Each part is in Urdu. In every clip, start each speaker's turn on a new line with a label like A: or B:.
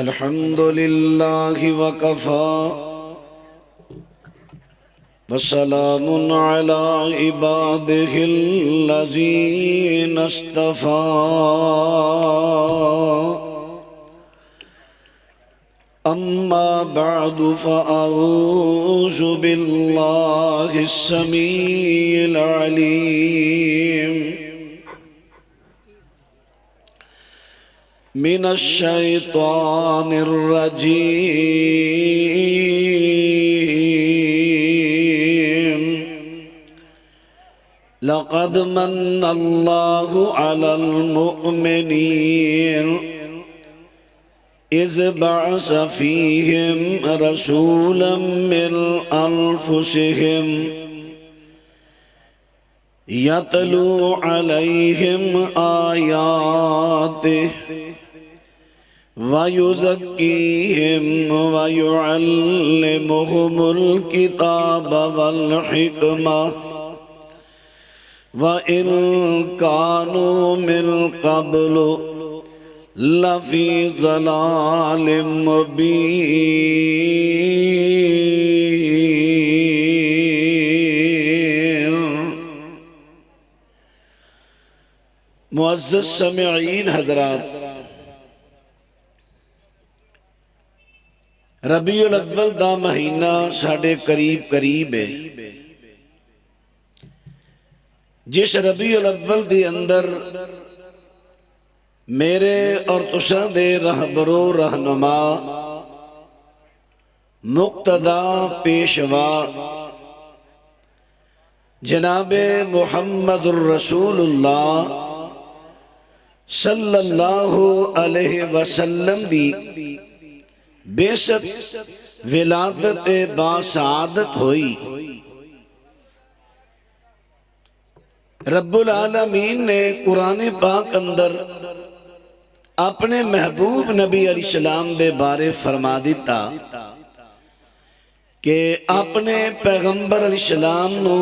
A: الحمد لله وكفى وسلام على عباده الذين اصطفى أما بعد فأعوذ بالله السميع العليم من الشيطان الرجيم لقد من الله على المؤمنين إذ بعث فيهم رسولا من أنفسهم يتلو عليهم آياته ويزكيهم ويعلمهم الكتاب والحكمة وإن كانوا من قبل لفي ضلال مبين. معزز سامعین حضرات، ربیع الاول دا مہینہ ساڑھے قریب ہے. جس ربیع الاول دی اندر میرے اور تساں دے رہبر و رہنما مقتدا پیشوا جناب محمد الرسول اللہ صلی اللہ علیہ وسلم دی بیست ولادت باسعادت ہوئی. رب العالمین نے قرآن پاک اندر اپنے محبوب نبی علیہ السلام دے بارے فرما دیتا کہ اپنے پیغمبر علیہ السلام نو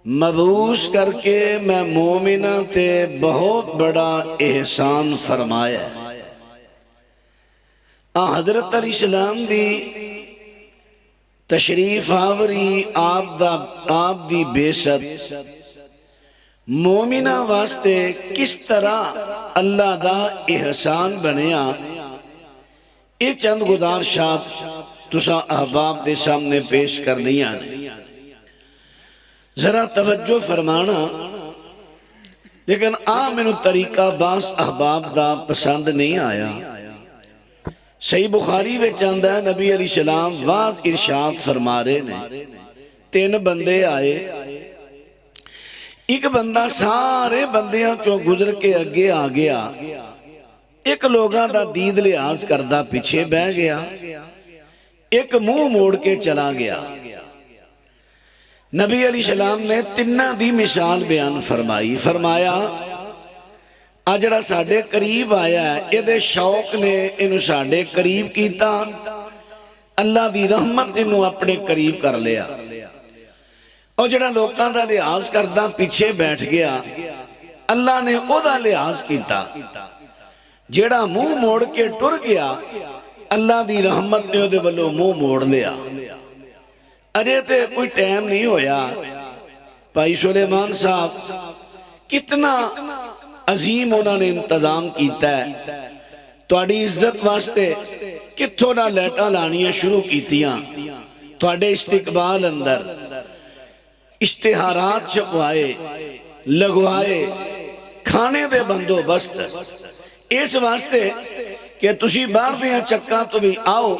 A: مبعوث کر کے میں مومنہ تے بہت بڑا احسان فرمایا. حضرت علیہ السلام دی تشریف آوری آپ دی بیست مومنہ واسطے کس طرح اللہ دا احسان بنیا، یہ چند گزارشات تساں احباب دے سامنے پیش کرنیاں نے. ذرا توجہ فرمانا، لیکن میں طریقہ باس احباب دا پسند نہیں آیا. صحیح بخاری میں چاندہ ہے نبی علیہ السلام واضح ارشاد فرما رہے نے. 3 بندے آئے، ایک بندہ سارے بندیاں چوں گزر کے اگے آ گیا، ایک لوگاں دا دید لحاظ کردہ پیچھے بہ گیا، ایک منہ موڑ کے چلا گیا. نبی علیہ السلام نے 3 دی مثال بیان فرمایا آجڑا ساڑھے قریب آیا ہے، یہ دے شوق نے انہوں ساڑھے قریب کیتا، اللہ دی رحمت انہوں اپنے قریب کر لیا. اور جڑا لوکاں دا لحاظ کردہ پیچھے بیٹھ گیا، اللہ نے او دا لحاظ کیتا. جڑا منہ موڑ کے ٹر گیا، اللہ دی رحمت نے او دے والو منہ موڑ لیا. اجے تے کوئی ٹائم نہیں ہویا، بھائی سلیمان صاحب کتنا عظیم انہوں نے انتظام کیتا ہے. تواڈی عزت واسطے کتھوں نہ لیٹا لانیاں شروع کیتیاں، تواڈے استقبال اندر اشتہارات چھپوائے لگوائے، کھانے دے بندو بست اس واسطے کہ تسی باہر دیاں چکاں تو بھی آؤ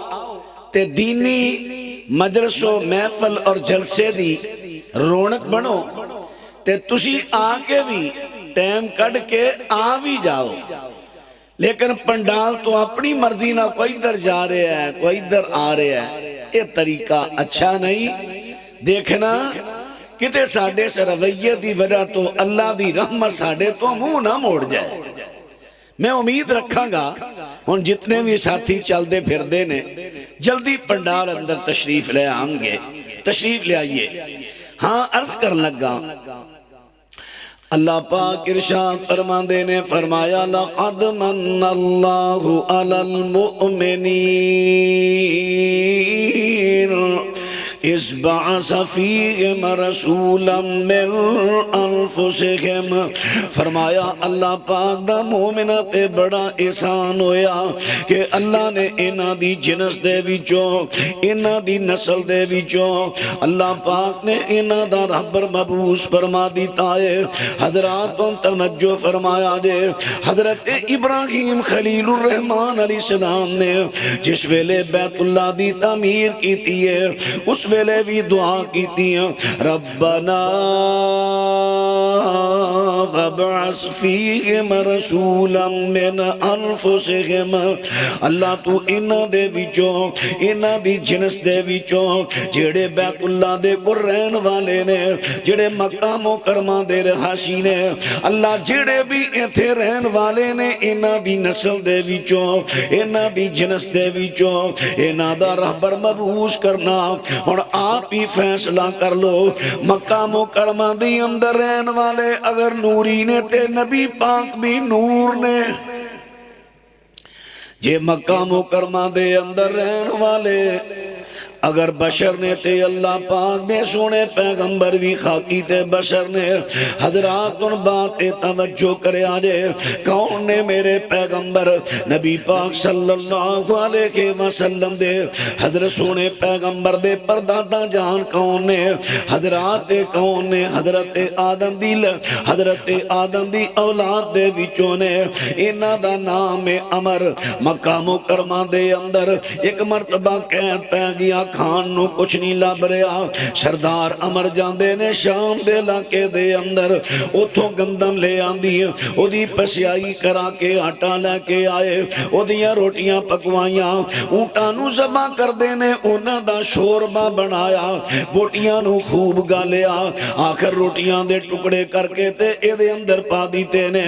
A: تے دینی مجلس و محفل اور جلسے دی رونق بنو، تے تسی آکے بھی ٹائم کڑھ کے آ بھی جاؤ. لیکن پنڈال تو اپنی مرضی نہ کوئی در جا رہے ہیں کوئی در آ رہے ہیں، یہ طریقہ اچھا نہیں. دیکھنا کتے ساڑھے سے رویہ دی وجہ تو اللہ دی رحمت ساڑھے تو منہ نہ موڑ جائے. میں امید رکھاں گا ہن جتنے بھی ساتھی چل دے پھر دے نے جلدی پنڈال اندر تشریف لے آنگے، تشریف لے آئیے. ہاں عرض کر لگا اللہ پاک ارشاد فرماندے نے فرمایا لقد من اللہ علی المؤمنین اذ بعث فیہم رسولا من انفسہم، فرمایا اللہ پاک دا مومنہ تے بڑا احسان ہویا کہ اللہ نے انہاں دی جنس دے وچوں، انہاں دی نسل دے وچوں اللہ پاک نے انہاں دا رہبر مبعوث فرما دیتا ہے۔ حضرات تم توجہ فرمایا جے، حضرت ابراہیم خلیل الرحمن علیہ السلام نے جس ویلے بیت اللہ دی تعمیر کیتی ہے اس ویلے بھی دعا کیتی ہے، ربنا فابعث فیہم رسولا من انفسہم، اللہ تو انہاں دے وچوں، انہاں دی جنس دے وچوں جڑے بیت اللہ دے کو رہن والے نے، جڑے مکہ مکرمہ دے رہائشی نے، اللہ جڑے بھی ایتھے رہن والے نے انہاں دی نسل دے وچوں، انہاں دی جنس دے وچوں انہاں دا رہبر مبعوث کرنا۔ اور آپ ہی فیصلہ کر لو، مکہ مکرمہ دی اندر رہن والے اگر نوری نے تے نبی پاک بھی نور نے، جے مکہ مکرمہ دے اندر رہن والے اگر بشر نے تے اللہ پاک نے سونے پیغمبر بھی خاکی تے بشر نے۔ حضرات ان بات توجہ کرے آجے، کون نے میرے پیغمبر نبی پاک صلی اللہ علیہ وسلم دے حضرت سونے پیغمبر دے پردادا جان کون نے؟ حضرات کون نے؟ حضرت آدم دی اولاد دے وچوں نے، انہاں دا نام عمر۔ مکہ مکرمہ دے اندر ایک مرتبہ قید پہ گیا، کھان نو کچھ نہیں لب رہا، سردار عمر جاندے نے شام دے علاقے دے اندر، اتھوں گندم لے آندی، او دی پسیائی کرا کے آٹا لے کے آئے، او دیاں روٹیاں پکوائیاں، اونٹاں نو ذبح کر دینے، انہاں دا شوربہ بنایا، بوٹیاں نو خوب گالیا، آخر روٹیاں دے ٹکڑے کر کے تے اے دے اندر پا دیتے نے،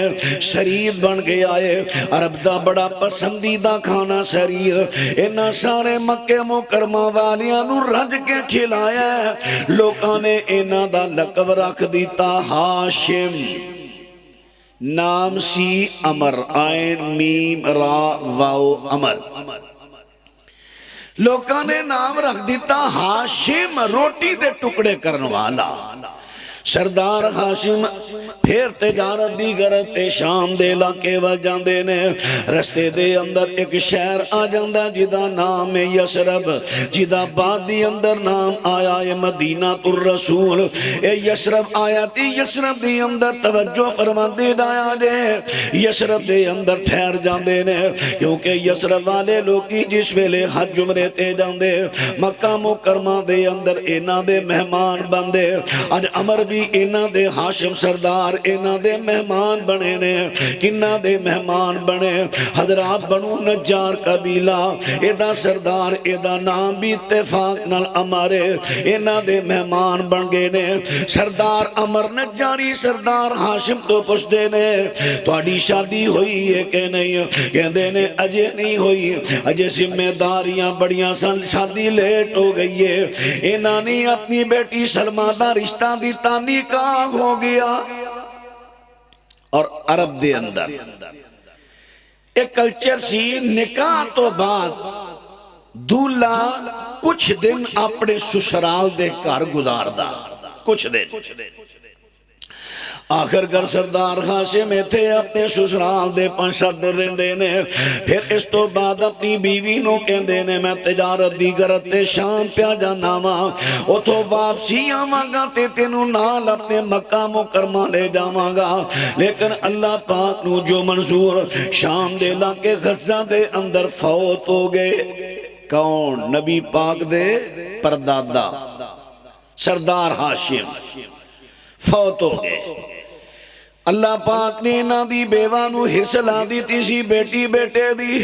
A: شرید بن کے آئے، عرب دا بڑا پسندیدہ کھانا شرید، انہاں سارے مکہ مکرمہ والیاں نو رج کے کھلایا ہے، لوکاں نے انہاں دا لقب رکھ دیتا ہاشم، نام سی عمر، عین میم را واو عمر، لوکاں نے نام رکھ دیتا ہاشم، روٹی دے ٹکڑے کرنے والا۔ سردار ہاشم پھر تجارت دی غرض تے شام دے علاقے وچ جاندے نے، رستے دے اندر ایک شہر آ جاندا جدا نام ہے یثرب، جدا بعد دی اندر نام آیا ہے مدینہ الرسول۔ اے یثرب آیا تی یثرب دی اندر توجہ فرماندے آیا جے، یثرب دے اندر ٹھہر جاندے نے، کیونکہ یثرب والے لوکی جس ویلے حج عمرے تے جاندے مکہ مکرمہ دے اندر انہاں دے مہمان بندے، اج عمر بھی انہاں دے ہاشم سردار انہاں دے مہمان بنے نے۔ کنہاں دے مہمان بنے؟ حضرات بنو نجار قبیلہ، ایدہ سردار ایدہ نام بھی اتفاق نال عمرے، انہاں دے مہمان بن گئے نے۔ سردار عمر نجاری سردار ہاشم تو پوچھ دے نے تہاڈی شادی ہوئی ہے کہ نہیں؟ کہندے نے اجے نہیں ہوئی، اجے ذمہ داریاں بڑیاں سن، شادی لیٹ ہو گئی ہے۔ انہاں نے اپنی بیٹی سلمہ دا رشتہ دیتا، نکاح ہو گیا۔ اور عرب دے اندر ایک کلچر سی، نکاح تو بعد دولہا کچھ دن اپنے سسرال دے گھر گزاردا، کچھ دن۔ آخر گر سردار ہاشم تھے اپنے سسرال دے 5-7 دن رہندے نے، پھر اس تو بعد اپنی بیوی نو کہندے نے میں تجارت دی غرض تے شام پیا جانا وا، اوتھوں واپسی آواں گا تے تینوں نال اپنے مکہ مکرمہ لے جاواں گا۔ لیکن اللہ پاک نو جو منظور، شام دے علاقے غزہ دے اندر فوت ہو گئے۔ کون؟ نبی پاک دے پردادا سردار ہاشم فوت ہو گئے۔ اللہ پاک نے انہاں دی بیوہ نو حصہ دیتی سی بیٹی بیٹے دی،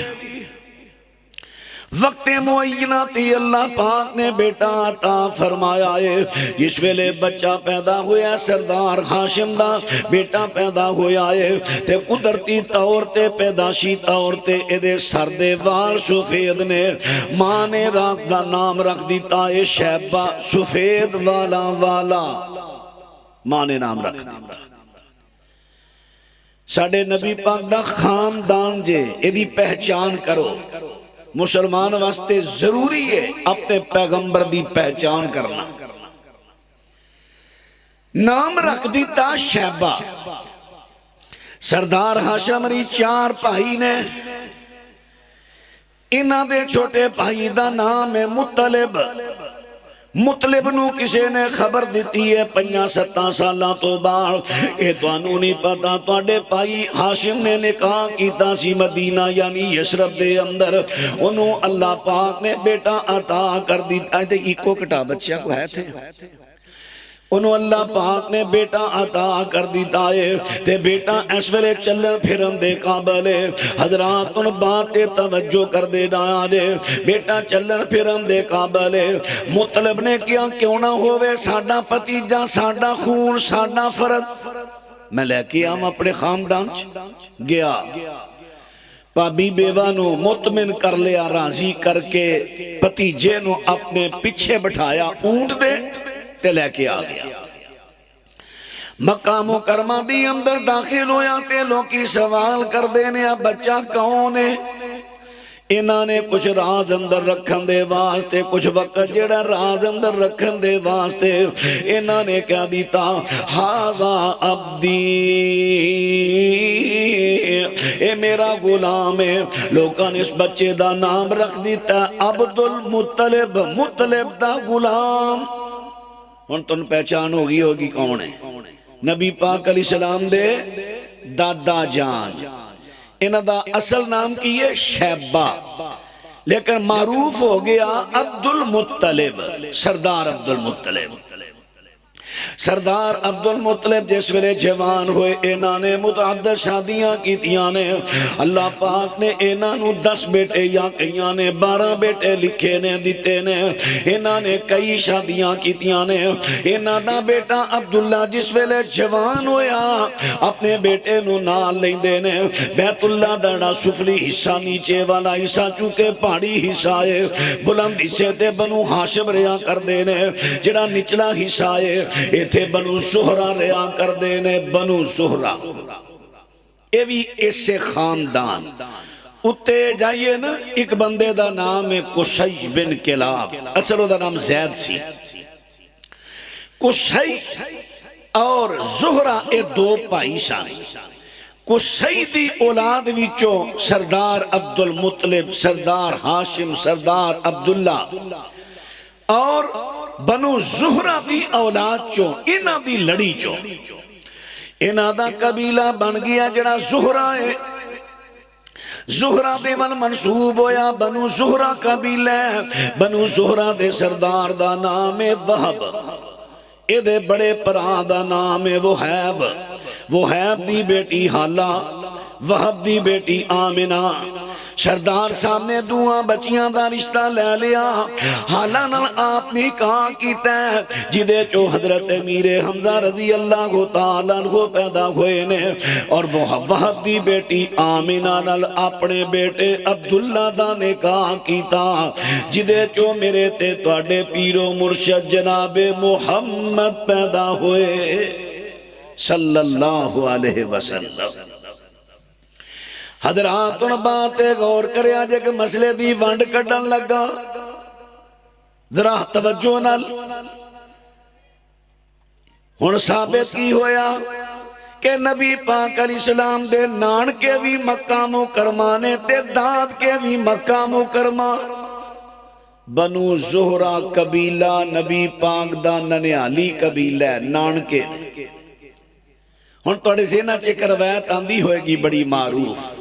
A: وقت معینہ تی اللہ پاک نے بیٹا عطا فرمایا ہے۔ جس ویلے بچہ پیدا ہویا سردار ہاشم دا بیٹا پیدا ہویا ہے تے قدرتی طور تے پیداشی طور تے ایدے سر دے وال سفید نے، ماں نے راک دا نام رکھ دیتا ہے شیبہ، سفید والا والا ماں نے نام رکھ دیتا۔ ساڈے نبی پاک دا خاندان جے ایدی پہچان کرو مسلمان واسطے ضروری ہے اپنے پیغمبر دی پہچان کرنا نام رکھ دیتا شیبہ سردار ہاشم علی 4 بھائی نے انہاں دے چھوٹے بھائی دا نام ہے مطلب مطلب نو کسے نے خبر دیتی ہے 5-7 سالاں تو بعد اے توانوں نہیں پتا تواڈے بھائی ہاشم نے نکاح کیتا سی مدینہ یعنی یثرب دے اندر انہوں اللہ پاک نے بیٹا عطا کر دیتا تے ایکو کٹا بچہ کو ہے تھے انہوں اللہ پاک نے بیٹا عطا کر دیتا ہے تے بیٹا اس ویلے چلن پھرن دے قابل ہے حضرات ان باتیں توجہ کر دے دے بیٹا چلن پھرن دے قابل ہے مطلب نے کیا کیوں نہ ہوئے ساڈا پتیجا ساڈا خون ساڈا فرد میں لے کے ہم اپنے خاندان گیا پابی بیوہ نو مطمئن کر لیا راضی کر کے پتیجے نو اپنے پیچھے بٹھایا اونٹ دے تے لے کے آ گیا مکہ مکرمہ دی اندر داخل ہویا تے لوکی سوال کر دینے بچہ کون ہے انہاں نے کچھ راز اندر رکھن دے واسطے کچھ وقت جڑا راز اندر رکھن دے واسطے انہاں نے کہہ دیتا ہاذا عبدی اے میرا غلام ہے لوکاں نے اس بچے دا نام رکھ دیتا عبد المطلب مطلب دا غلام ہن تن پہچان ہوگی کون ہے نبی پاک علیہ السلام دے دادا جان انہاں دا اصل نام کی ہے شیبہ لیکن معروف ہو گیا عبد المطلب سردار عبد المطلب سردار عبد المطلب جس ویلے جوان ہوئے انہاں نے متعدد شادیاں کیتیاں نے اللہ پاک نے انہاں نو 10 بیٹے یا کئیاں نے 12 بیٹے لکھے نے دیتے نے انہاں نے کئی شادیاں کیتیاں نے انہاں دا بیٹا عبداللہ جس ویلے جوان ہویا اپنے بیٹے نو نال لیندے نے بیت اللہ دا سفلی حصہ نیچے والا حصہ چونکہ پہاڑی حصہ ہے بلند حصے تے بنو ہاشم ریا کر دینے جڑا نچلا حصہ ہے ایتھے بنو زہرہ ریا کر دینے بنو زہرہ اے بھی اس سے خاندان اتے جائیے نا ایک بندے دا نام ہے قصی بن کلاب اصلو دا نام زید سی قصی اور زہرہ اے 2 بھائی سان قصی دی اولاد وچوں سردار عبد المطلب سردار ہاشم سردار عبداللہ اور بنو زہرہ دی اولاد چوں انہاں دی لڑی چوں انہاں دا قبیلہ بن گیا جڑا زہرہ ہے زہرہ دے من منصوب ہویا بنو زہرہ قبیلہ بنو زہرہ دے سردار دا نام ہے وہب اے دے بڑے پران دا نام ہے وہیب دی بیٹی حالہ وہب دی بیٹی آمنہ سردار سامنے دعا بچیاں دا رشتہ لے لیا حالہ نال آپ نے کہا کیتا ہے جدے چو حضرت امیر حمزہ رضی اللہ تعالیٰ عنہ پیدا ہوئے نے اور وہ وہب دی بیٹی آمنہ نال اپنے بیٹے عبداللہ دا نے کہا کیتا جدے چو میرے تے توڑے پیرو مرشد جناب محمد پیدا ہوئے صلی اللہ علیہ وسلم حضرات ان باتیں غور کرے آج ایک مسئلے دی وانڈ کٹن لگا ذرا توجہ نال ہن ثابت کی ہویا کہ نبی پاک علیہ السلام دے نان کے بھی مکہ مکرمانے تے داد کے بھی مکہ مکرمہ بنو زہرہ قبیلہ نبی پاک دا ننیالی قبیلہ نان کے ہن توڑے سے نا چیک روایت آندی ہوئے گی بڑی معروف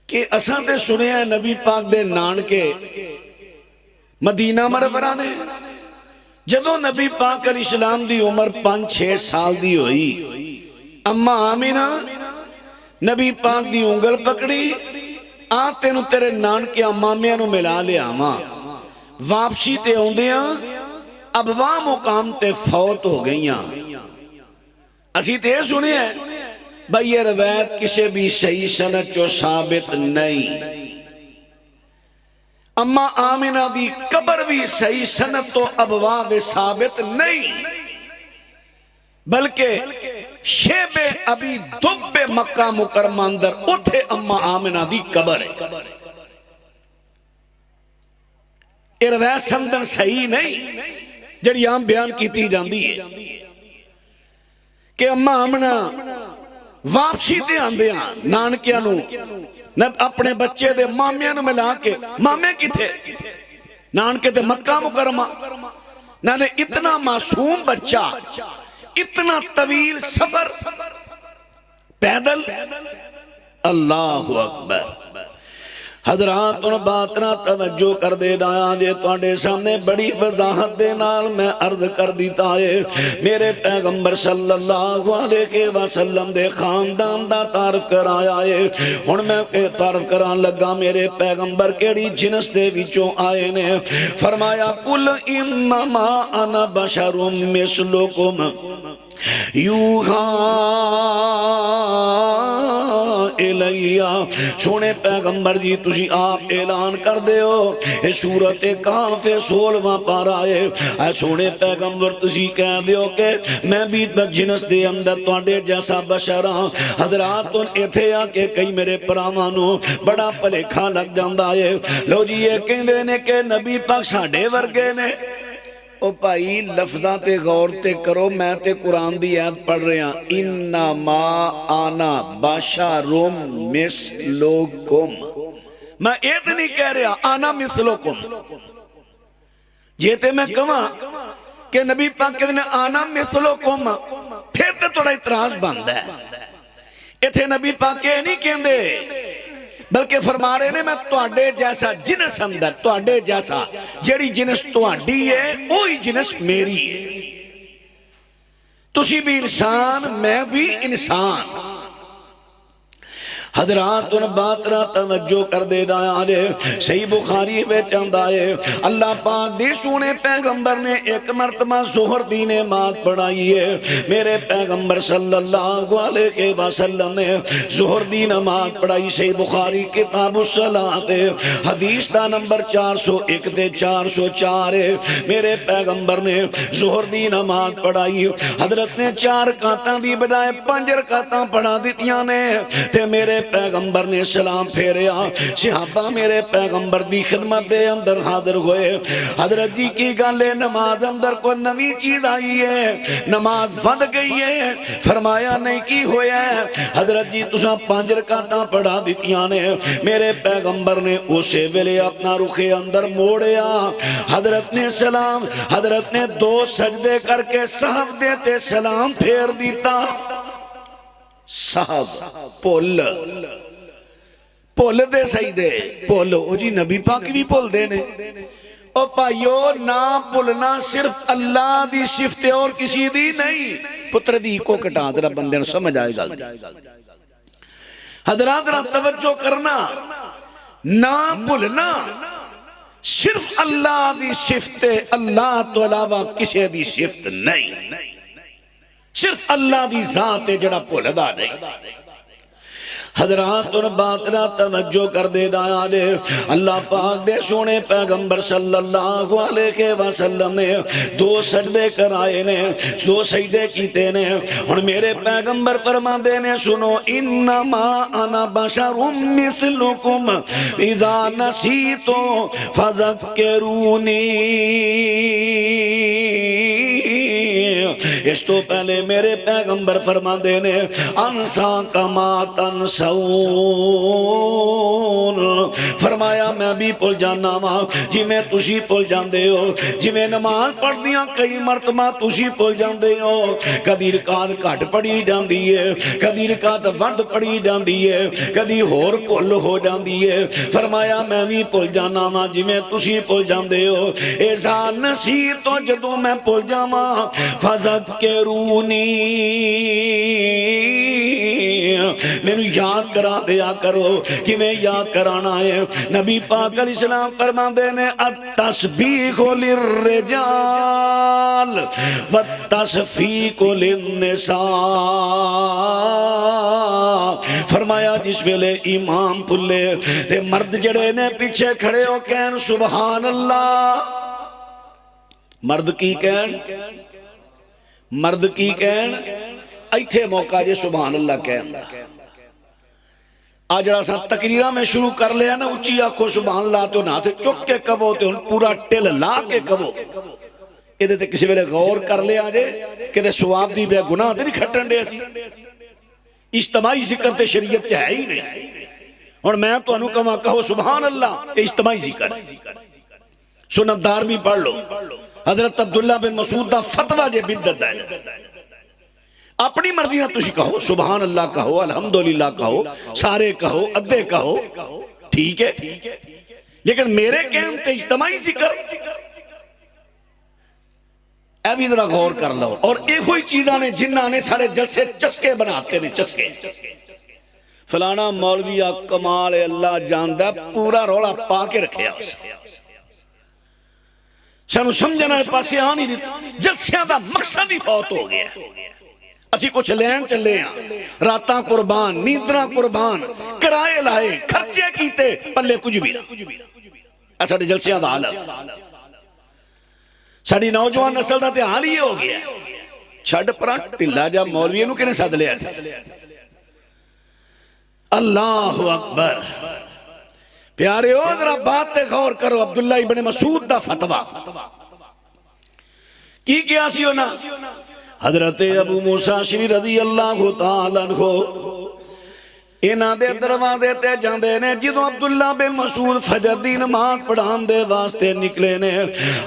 A: کہ اساں تے سنے ہیں نبی پاک دے نان کے مدینہ مرورہ نے جدو نبی پاک علیہ السلام دی عمر 5-6 سال دی ہوئی اما آمینہ نبی پاک دی انگل پکڑی آتے نو تیرے نان کے امامیاں نو ملا لے آما واپسی تے ہوندیاں اب وہاں مقام تے فوت ہو گئیاں اسی تے سنے ہیں بھئی یہ روایت کسے بھی صحیح سند جو ثابت نہیں اما آمنہ دی قبر بھی صحیح سند تو ابواب ثابت نہیں بلکہ شیب ابی دب مکہ مکرمہ اندر اتھے اما آمنہ دی قبر ہے. یہ روایت سندن صحیح نہیں جڑی عام بیان کیتی جاندی ہے کہ اما آمنہ واپسی تے آندے ہاں نانکیاں نو اپنے بچے دے مامیاں نو ملا کے مامے کی تھے نانکے تے مکہ مکرمہ نانے اتنا معصوم بچہ اتنا طویل سفر پیدل. اللہ اکبر. حضرات ان باتنا توجہ کر دے ڈایا جے تواڈے سامنے بڑی وضاحت دے نال میں عرض کر دیتا ہے. میرے پیغمبر صلی اللہ علیہ وسلم دے خاندان دا تعارف کرایا ہے. ہن میں تعارف کران لگا میرے پیغمبر کیڑی جنس دے وچوں آئے نے. فرمایا قل انما انا بشر مثلکم یوحا الیہ. سونے پیغمبر جی تسی آپ اعلان کر دے ہو اے سورت کہف 16واں پارہ ہے. اے سونے پیغمبر تسی کہہ دے ہو کہ میں بھی جنس دے اندر تواڈے جیسا بشر ہاں. حضرات ایتھے آ کے کئی میرے پراوانوں بڑا بھلیکھا لگ جاندا ہے. لو جی یہ کہندے نے کہ نبی پاک ساڈے ورگے نے. او بھائی لفظاں تے غور تے کرو. میں تے قرآن دی آیت پڑھ رہے ہیں انما آنا بشرم مثلکم. میں ایت نہیں کہہ رہا آنا مثلکم. جیتے میں کہاں کہ نبی پاک کہتے ہیں آنا مثلکم پھر تے تھوڑا اعتراض بند ہے. ایتھے نبی پاک یہ نہیں کہندے بلکہ فرما رہے نے میں تواڈے جیسا جنس اندر تواڈے جیسا جیڑی جنس تواڈی ہے وہی جنس میری ہے. تسی بھی انسان میں بھی انسان. حضرات ان بات را توجہ کر دے ڈایا جے. صحیح بخاری میں چاندہ ہے اللہ پاک دی سونے پیغمبر نے ایک مرتبہ ظہر دی نماز پڑھائی ہے. میرے پیغمبر صلی اللہ علیہ وسلم نے ظہر دی نماز پڑھائی. صحیح بخاری کتاب الصلاۃ حدیث دا نمبر 401 تے 404 ہے. میرے پیغمبر نے ظہر دی نماز پڑھائی. حضرت نے 4 رکعتاں دی بجائے 5 رکعتاں پڑھا دیتیاں نے تے میرے پیغمبر نے سلام پھیریا. صحابہ میرے پیغمبر دی خدمت دے اندر حاضر ہوئے. حضرت جی کی گالے نماز اندر کوئی نوی چیز آئی ہے نماز ود گئی ہے. فرمایا نہیں کی ہویا ہے. حضرت جی تساں 5 رکعتاں پڑھا دیتیاں نے. میرے پیغمبر نے اسے ویلے اپنا رخ اندر موڑیا. حضرت نے سلام حضرت نے 2 سجدے کر کے صحب دیتے سلام پھیر دیتا. صاحب پول دے سجدے پول او جی نبی پاک بھی پول دے نے. او پائیو نہ پولنا صرف اللہ دی صفت اور کسی دی نہیں. پتر دی کو کٹا ذرا بندے نے سمجھ آئے گا. حضرات را توجہ کرنا نہ پولنا صرف اللہ دی صفت اللہ تو علاوہ کسی دی صفت نہیں. صرف اللہ دی ذات ہے جڑا بھولدا نہیں. حضرات ان بات نہ توجہ کر دے ڈایا دے. اللہ پاک دے سونے پیغمبر صلی اللہ علیہ وسلم نے 2 سجدے کرائے نے 2 سجدے کیتے نے. اور میرے پیغمبر فرما دے نے سنو انما انا بشر مثلکم اذا نسیتو فذکرونی. اس تو پہلے میرے پیغمبر فرما دے نے انسا کما تنسون. فرمایا میں بھی پل جانا ماں جی میں تسی پل جاندے ہو. جی میں نماز پڑھ دیاں کئی مرتبہ تسی پل جاندے ہو. کدی رکعت گھٹ پڑھی جاندی ہے کدی رکعت ود پڑھی جاندی ہے کدی ہور پل ہو جاندی ہے. فرمایا میں بھی پل جانا ماں جی میں تسی پل جاندے ہو. ایسا نصیب تو جدوں میں پل جاواں فذکرونی میں نے یاد کرا دیا کرو کہ میں یاد کرانا ہے. نبی پاک علیہ السلام فرما دینے التسبیح للرجال والتصفیق للنساء. فرمایا جس ویلے امام پلے تے مرد جڑے نے پیچھے کھڑے ہو کہن سبحان اللہ. مرد کی کہن ایتھے موقع جے سبحان اللہ کہن دا آج رہا سا تقریرہ میں شروع کر لیا نا اچھی آنکھو سبحان اللہ تو نہ تھے چک کے کبو تے پورا ٹل لا کے کبو یہ تے کسی ویلے غور کر لیا جے کہ تے سواب دی بے گناہ تے نہیں کھٹن دے سی اجتماعی ذکر تے شریعت ہے ہی نہیں اور میں تو انہوں کہاں کہو سبحان اللہ یہ اجتماعی ذکر ہے سنت دار بھی پڑھ لو حضرت عبداللہ بن مسعود دا فتوہ جے بدت ہے اپنی مرضی نہ تجھے کہو سبحان اللہ کہو الحمدللہ کہو سارے کہو ادھے کہو ٹھیک ہے لیکن میرے کہن تے اجتماعی ذکر اے بھی ذرا غور کر لو اور ایک ہوئی چیزاں نے جنہاں نے سارے جلسے چسکے بناتے نے چسکے فلانا مولویہ کمال اللہ جاندہ پورا روڑا پا کے رکھے سانو سمجھنا ہے پاسے آنی جلسیاں دا مقصد ہی فوت ہو گیا اسی کچھ لین چلے ہیں راتاں قربان نیندراں قربان کرائے لائے خرچے کیتے پلے کچھ بھی نہ ساڑھے جلسیاں دا حالت ساڑھی نوجوان نسل دا تے حال ہی ہو گیا چھڑ پرا ٹلا جا مولوی نو کنے ساتھ لیا اللہ اکبر پیارے ہو ذرا بات تے غور کرو عبداللہ ابن مسعود دا فتوہ کی کیا سی ہونا حضرت ابو موسیٰ شری رضی اللہ تعالیٰ عنہ اینا دے دروازے تے جاندے نے جدو عبداللہ بن مسعود فجر دی نماز پڑھان دے واسطے نکلے نے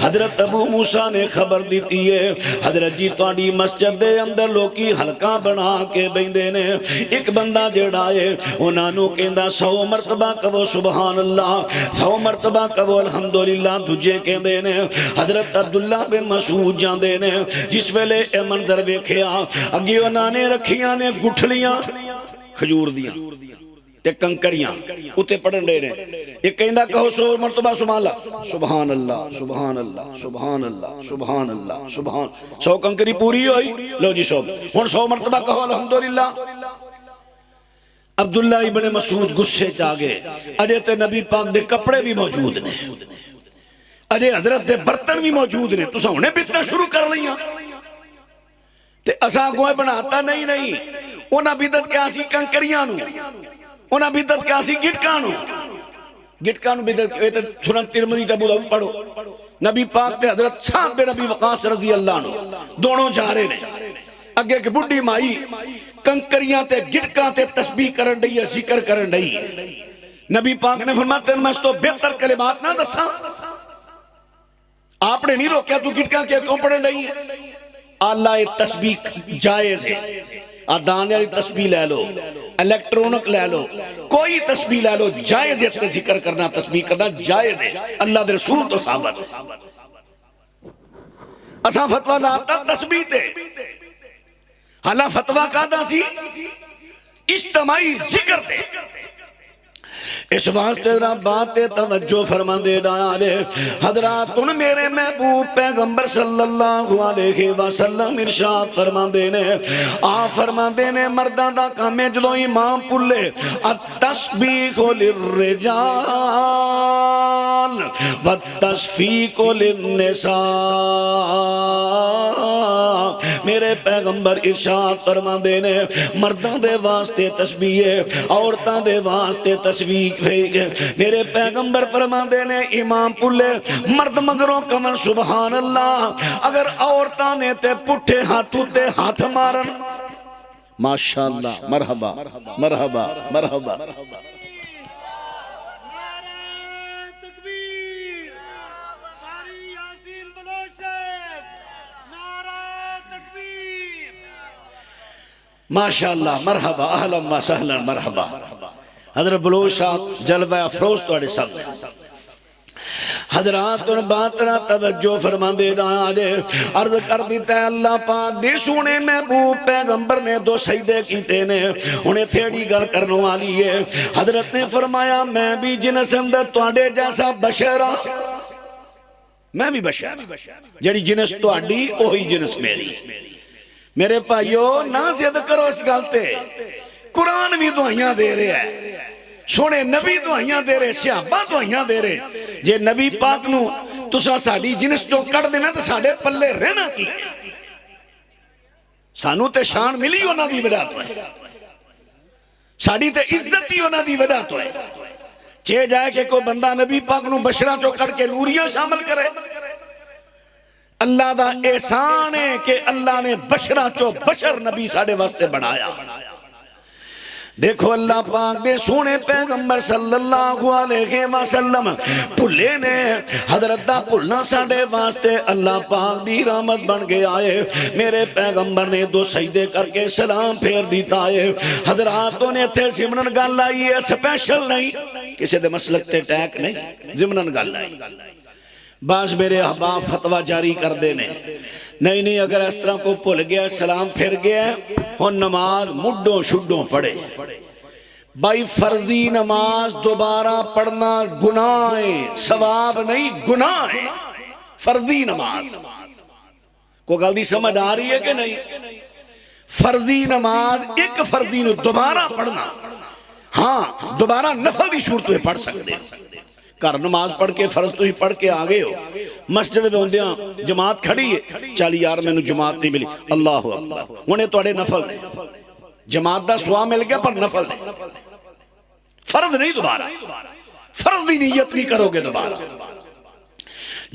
A: حضرت ابو موسیٰ نے خبر دیتی ہے حضرت جی تواڈی مسجد دے اندر لوکی حلقہ بنا کے بیندے نے ایک بندہ جڑا ہے انہاں نو کہندا 100 مرتبہ کہو سبحان اللہ 100 مرتبہ کہو الحمدللہ دجے کہندے نے حضرت عبداللہ بن مسعود جاندے نے جس ویلے اے منظر ویکھیا اگے انہاں نے رکھیاں نے گٹھلیاں کھجور دیاں تے کنکریاں اتے پڑھن دے رہے ایک کہندہ کہو 100 مرتبہ سبحان اللہ سبحان اللہ سبحان اللہ سبحان اللہ سبحان 100 کنکری پوری ہوئی لو جی 100 ہن 100 مرتبہ کہو الحمدللہ عبداللہ ابن مسعود غصے چاگے اجے تے نبی پاک دے کپڑے بھی موجود نے اجے حضرت دے برتن بھی موجود نے تو سونے بیتنا شروع کر لیاں تے اساں کوئی بناتا نہیں اونا بیدت کیا سی کنکریاں نو اونا بیدت کیا سی گٹکاں نو بیدت کیا سنن ترمذی تے ابو داؤد پڑھو نبی پاک تے حضرت صاحب بن نبی وقاص رضی اللہ عنہ دونوں جا رہے نے اگے کہ بڈھی مائی کنکریاں تے گٹکاں تے تسبیح کرن رہی ہے ذکر کرن رہی ہے نبی پاک نے فرمایا تین میں تو بہتر کلمات نہ دساں آپ نے نہیں روکیا تو گٹکاں کے کیوں پڑھن رہی ہے اللہ تسبیح جائز ہے آدان والی تسبیح لے لو الیکٹرونک لے لو کوئی تسبیح لے لو جائز ہے ذکر کرنا تسبیح کرنا جائز ہے اللہ دے رسول تو ثابت ہے اساں فتوہ لاتا تسبیح تے حالا فتوہ کہتا سی اجتماعی ذکر تے اس واسطے رب بات توجہ فرما دے ڈالے حضرات ان میرے محبوب پیغمبر صلی اللہ علیہ وسلم ارشاد فرما دینے آپ فرما دینے مردان دا کامے جدو امام پلے التسبیح للرجال والتصفیق للنساء میرے پیغمبر ارشاد فرما دینے مردان دے واسطے تسبیح عورتان دے واسطے تسبیح میرے پیغمبر فرما دینے امام پلے مرد مگروں کمن سبحان اللہ اگر عورتانے تے پٹھے ہاتھوں تے ہاتھ مارن ماشاءاللہ مرحبا مرحبا مرحبا ماشاءاللہ مرحبا اہلا و سہلا مرحبا حضرت بلوچ صاحب جلوہ افروز توڑے سب حضرات اور باترہ توجہ فرما دے ڈالے عرض کر دیتا ہے اللہ پاک دے سونے محبوب پیغمبر نے دو سجدے کیتے نے انہیں تھیڑی گل کرنے والی ہے حضرت نے فرمایا میں بھی جنسم دے توڑے جیسا بشرہ میں بھی بشر جڑی جنس توڑی وہی جنس میری میرے پائیو نہ زیادہ کرو اس گلتے قرآن بھی دعائیاں دے رہے ہیں سونے نبی دعائیاں دے رہے صحابہ دعائیاں دے رہے جے نبی پاک نو تسا ساڑی جنس جو کر دینا تو ساڑے پلے رہنا کی سانو تے شان ملی انہاں دی وجہ تو ہے، ساڑی تے عزت ہی انہاں دی وجہ تو ہے۔ چے جائے کہ کوئی بندہ نبی پاک نو بشرہ چو کر کے نوریاں شامل کرے، اللہ دا احسان ہے کہ اللہ نے بشرہ چو بشر نبی ساڑے واسطے بڑھایا۔ دیکھو اللہ پاک دے سونے پیغمبر صلی اللہ علیہ وسلم پھلے نے حضرت دا پھلنا ساڑے واسطے اللہ پاک دی رحمت بن کے آئے۔ میرے پیغمبر نے دو سجدے کر کے سلام پھیر دیتا ہے۔ حضراتوں نے تھے زمنن گل آئی ہے، سپیشل نہیں، کسی دے مسلک تے ٹیک نہیں، زمنن گل آئی۔ بعض میرے احباب فتوہ جاری کر دینے، نہیں اگر اس طرح کو پھل گیا سلام پھر گیا اور نماز مڈوں شڈوں پڑھے، بھائی فرضی نماز دوبارہ پڑھنا گناہ ہے، ثواب نہیں گناہ ہے۔ فرضی نماز کو گل دی سمجھ آ رہی ہے کہ نہیں؟ فرضی نماز ایک فرضی نو دوبارہ پڑھنا، ہاں دوبارہ نفل دی صورت میں پڑھ سکتے ہیں۔ گھر نماز پڑھ کے فرض تو ہی پڑھ کے آگے ہو، مسجد میں ہوندیاں جماعت کھڑی ہے، چالی یار میں نے جماعت نہیں ملی، اللہ اکبر، انہیں توڑے نفل نے، جماعت دا سوا مل گیا پر نفل نے، فرض نہیں دوبارہ، فرض دی نیت نہیں کرو گے دوبارہ۔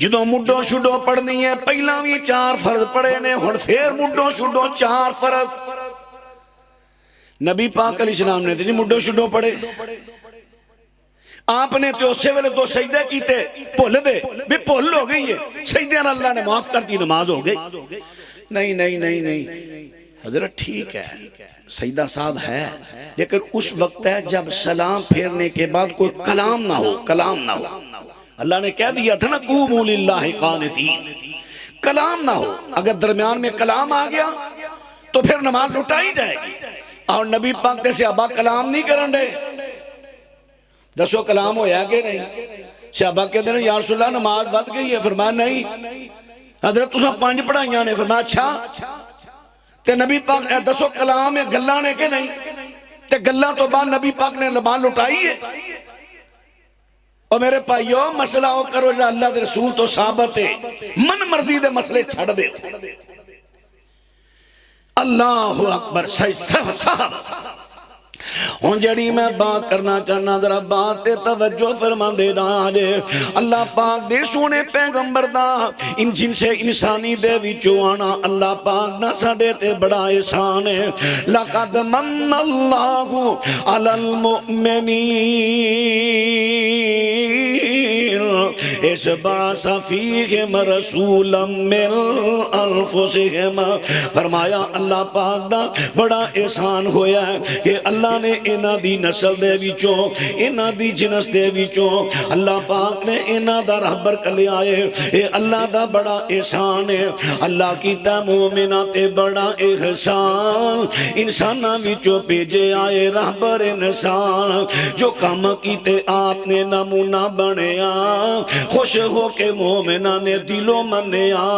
A: جدوں مڈوں شڈوں پڑھنی ہے، پہلا بھی 4 فرض پڑھے نے، ہن پھر مڈوں شڈوں 4 فرض۔ نبی پاک علیہ السلام نے نہیں مڈوں شڈوں پڑھے، آپ نے تو اسے ویلے 2 سجدے کیتے، بھول دے بھی بھول ہو گئی ہے، سجدے اللہ نے معاف کر دی، نماز ہو گئی۔ نہیں حضرت ٹھیک ہے، سجدہ صاحب ہے، لیکن اس وقت ہے جب سلام پھیرنے کے بعد کوئی کلام نہ ہو، کلام نہ ہو۔ اللہ نے کہہ دیا تھا نا قوموا للہ قانتین، کلام نہ ہو۔ اگر درمیان میں کلام آ گیا تو پھر نماز لٹائی جائے گی۔ اور نبی پاک نے صحابہ کلام نہیں کرن دے، دسو کلام ہویا کہ نہیں؟ صحابہ کہتے ہیں یا رسول اللہ نماز بد گئی ہے، فرمایا نہیں حضرت تساں 5 پڑھائیاں نے، فرمایا اچھا تے نبی پاک دسو کلام ہے گلاں نے کہ نہیں؟ تے گلاں تو بعد نبی پاک نے زبان لٹائی ہے۔ اور میرے بھائیو مسئلہ ہو کرو جو اللہ دے رسول تو ثابت ہے، من مرضی دے مسئلے چھڑ دے۔ اللہ اکبر، صاحب ہوں جڑی میں بات کرنا چاہنا ذرا بات تے توجہ فرما دے آجے۔ اللہ پاک دے سونے پیغمبر دا ان جن سے انسانی دے وچوں آنا اللہ پاک دا ساڈے تے بڑا احسان ہے۔ لَقَدْ مَنَّ اللَّهُ عَلَى الْمُؤْمِنِينَ اِذْ بَعَثَ فِيهِمْ رَسُولًا مِّنْ أَنفُسِهِمْ، فرمایا اللہ پاک دا بڑا احسان ہویا ہے کہ اللہ نے انہاں دی نسل دے وچوں، انہاں دی جنس دے وچوں اللہ پاک نے انہاں دا رہبر کلے آئے۔ اے اللہ دا بڑا احسان ہے، اللہ کیتا مومنہ تے بڑا احسان، انسانہ وچوں پیجے آئے رہبر انسان، جو کام کیتے آپ نے نمونہ بنیا، خوش ہو کے مومنہ نے دلوں منیا،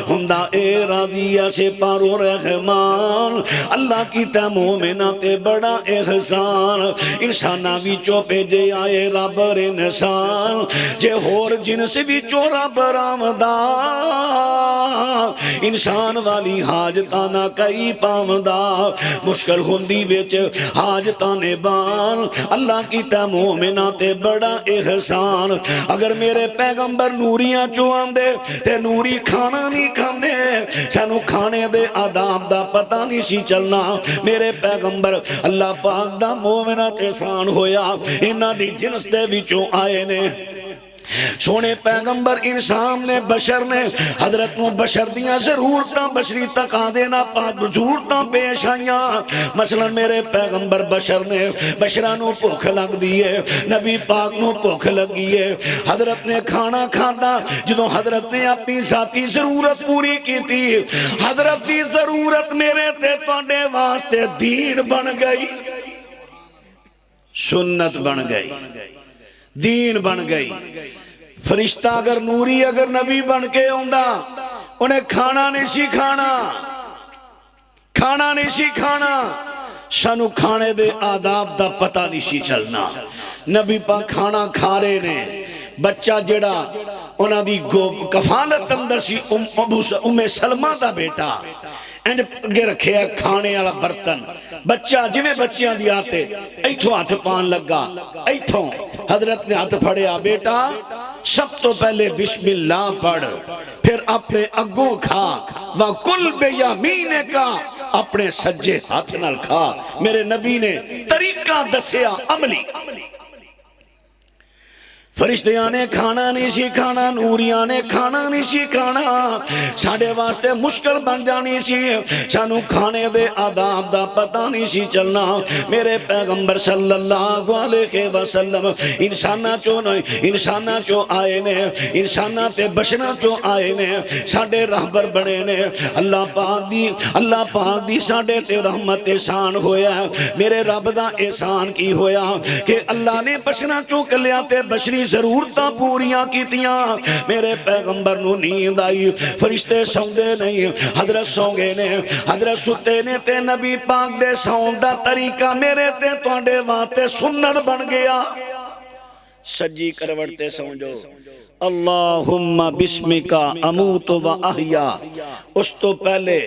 A: ہندہ اے راضیہ سے پارو رحمان، اللہ کیتا مومنہ تے بڑا احسان، انسانہ وچوں پیجے آئے ربر انسان، جے ہور جنس وچوں ربر آمدہ، انسان والی حاجتانا کئی پامدہ، مشکل ہوندی وچ حاجتانے بان، اللہ کیتا مومنہ تے بڑا احسان۔ اگر میرے پیغمبر نوریاں چوان دے تے نوری کھانا نہیں کھان دے، سانو کھانے دے آداب دا پتہ نہیں سی چلنا۔ میرے پیغمبر اللہ پاک دا مومنہ احسان ہویا، انہاں دی جنس دے وچوں آئے نے۔ سونے پیغمبر انسان نے بشر نے حضرت نو بشر دیاں ضرورتاں بشری تقاضے نہ ضرورتاں پیش آئیاں۔ مثلا میرے پیغمبر بشر نے بشرہ نو بھوک لگ دیئے، نبی پاک نو بھوک لگیے، حضرت نے کھانا کھانا، جدوں حضرت نے اپنی ذاتی ضرورت پوری کی تھی، حضرت دی ضرورت میرے تے تواڈے واسطے دین بن گئی، سنت بن گئی، دین بن گئی۔ فرشتہ اگر نوری اگر نبی بن کے ہوندہ انہیں کھانا نہیں سی کھانا، کھانا نہیں سی کھانا، سانو کھانے دے آداب دا پتہ نہیں سی چلنا۔ نبی پاک کھانا کھا رہے نے، بچہ جڑا انہاں دی کفالت اندر سی ام سلمہ دا بیٹا، انج اگے رکھے ہے کھانے والا برتن بچہ جویں بچیاں دی آتے ایتھوں ہاتھ پان لگا ایتھوں حضرت نے ہاتھ پھڑیا بیٹا سب تو پہلے بسم اللہ پڑھ پھر اپنے اگوں کھا وَقُلْ بِيَمِينِكَ اپنے سجے ہاتھ نال کھا میرے نبی نے طریقہ دسیا عملی فرشتیاں نے کھانا نہیں سی کھانا نوریاں نے کھانا نہیں سی کھانا ساڑھے واسطے مشکل بن جانی سی سانو کھانے دے آداب دا پتہ نہیں سی چلنا میرے پیغمبر صلی اللہ علیہ وسلم انسانہ چو آئے نے انسانہ تے بشنا چو آئے نے ساڑھے رہبر بڑے نے اللہ پاک دی ساڑھے تے رحمت احسان ہویا میرے رب دا احسان کی ہویا کہ اللہ نے بشنا چو کلیا تے بشری ضرورتاں پوریاں کیتیاں میرے پیغمبر نو نیند آئی فرشتے سوندے نہیں حضرت سونگے نے حضرت ستے نے تے نبی پاک دے سوندا طریقہ میرے تے توڑے واتے سنت بن گیا سجی کروڑتے سونجو اللہم بسمکا اموت و احیا اس تو پہلے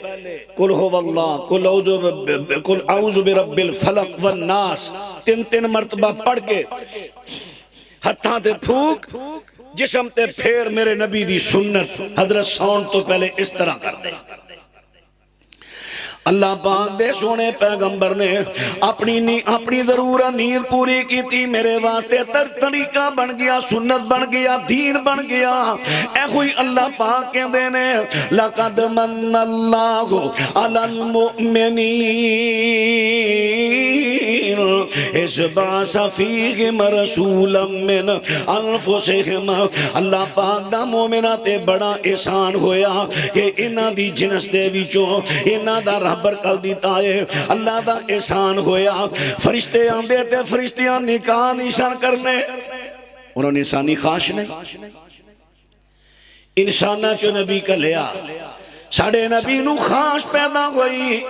A: قل ہو واللہ قل اعوذ برب الفلق والناس تین مرتبہ پڑھ کے ہتھاں تے پھوک جسم تے پھیر میرے نبی دی سنت حضرت سون تو پہلے اس طرح کر دے اللہ پاک دے سونے پیغمبر نے اپنی ضرورت نیند پوری کی تھی میرے واسطے طریقہ بن گیا سنت بن گیا دین بن گیا اے ہوئی اللہ پاک کے دینے لَقَدْ مَنَّ اللَّهُ عَلَى الْمُؤْمِنِينَ إِذْ بَعَثَ فِيهِمْ رَسُولًا مِّنْ أَنفُسِهِمْ اللہ پاک دا مومنہ تے بڑا احسان ہویا کہ انہاں دی جنس دے وچوں انہاں دا رہبر کر دیتا ہے اللہ دا احسان ہویا فرشتے آندے تے فرشتیاں نکاح نشان کرنے انہوں نے انسانی خواہش نہیں انسانہ چو نبی کا لیا ساڑھے نبی نو خواہش پیدا ہوئی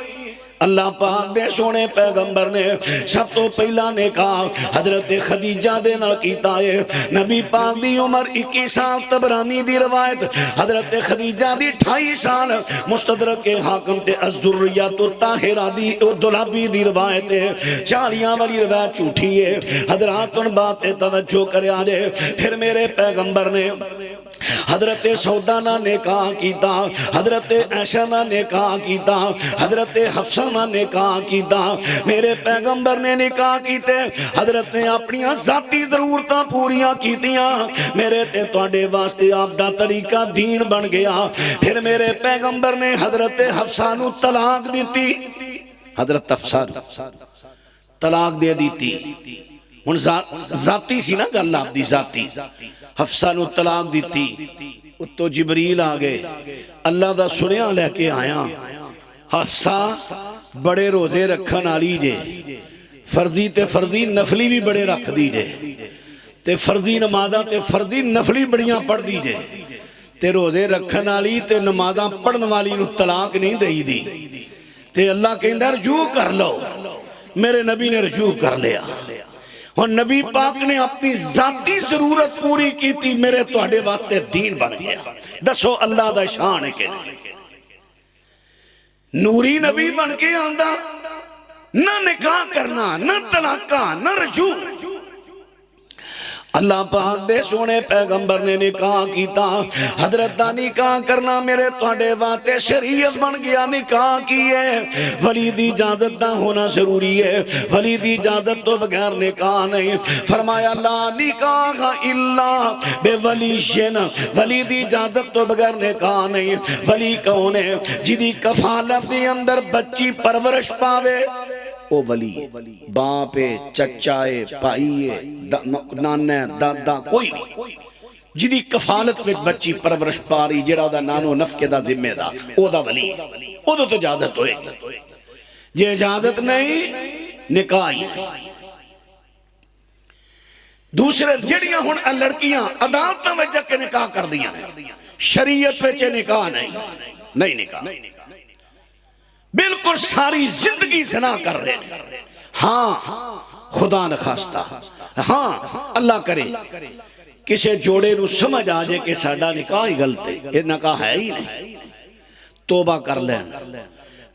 A: اللہ پاک دے سونے پیغمبر نے سب تو پہلا نے کہا حضرت خدیجہ دے نہ کیتا ہے نبی پاک دی عمر 21 سال تبرانی دی روایت حضرت خدیجہ دی 28 سال مستدرک کے حاکم تے الذریات الطاہرہ دی دلابی دی روایت ہے 40 والی روایت جھوٹی ہے حضرات ان باتیں توجہ کرے آجے پھر میرے پیغمبر نے حضرت سودانہ نے کہا کیتا حضرت عائشہ نے کہا کیتا حضرت حفصہ نے کہا کیتا میرے پیغمبر نے نکاح کیتے حضرت نے اپنی ذاتی ضرورتاں پوریاں کیتیاں میرے تے توڑے واسطے آپ دا طریقہ دین بن گیا پھر میرے پیغمبر نے حضرت حفصہ نو طلاق دیتی حضرت حفصہ طلاق دے دیتی ذاتی سی نا گل آپ دی ذاتی حفصہ نو طلاق دیتی اتو جبریل آگے اللہ دا سنیا لے کے آیا حفصہ بڑے روزے رکھن آلی جے فرضی تے فرضی نفلی بھی بڑے رکھ دی جے تے فرضی نمازہ تے فرضی نفلی بڑیاں پڑھ دی جے تے روزے رکھن آلی تے نمازہ پڑھن والی نو طلاق نہیں دئی دی تے اللہ کے اندر رجوع کر لو میرے نبی نے رجوع کر لیا اور نبی پاک نے اپنی ذاتی ضرورت پوری کی تھی میرے توڑے واسطے دین بن گیا دسو اللہ دا شان ہے کہ نوری نبی بن کے آندہ نہ نکاح کرنا نہ طلاقہ نہ رجوع اللہ پاک دے سونے پیغمبر نے نکاح کیتا حضرت دا نکاح کرنا میرے توڑے واتے شریعت بن گیا نکاح کیے ولی دی اجازت دا ہونا ضروری ہے ولی دی اجازت تو بغیر نکاح نہیں فرمایا لا نکاح الا بے ولی شن ولی دی اجازت تو بغیر نکاح نہیں ولی کون ہے جدی کفالت دی اندر بچی پرورش پاوے او ولی باپ چچائے پائیے نانے دادا کوئی نہیں جدی کفالت وچ بچی پرورش پاری جڑا دا نانو نفقے دا ذمہ دا او دا ولی او تو اجازت ہوئے جے اجازت نہیں نکاح دوسرے جڑیاں ہن لڑکیاں عدالتاں وچ جا کے نکاح کر دیاں شریعت وچ نکاح نہیں نکاح بالکل ساری زندگی زنا کر رہے ہیں ہاں خدا نخواستہ ہاں اللہ کرے کسے جوڑے نو سمجھ آجے کہ ساڑھا نکاح ہی غلط ہے یہ نکاح ہے ہی نہیں توبہ کر لین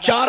A: 4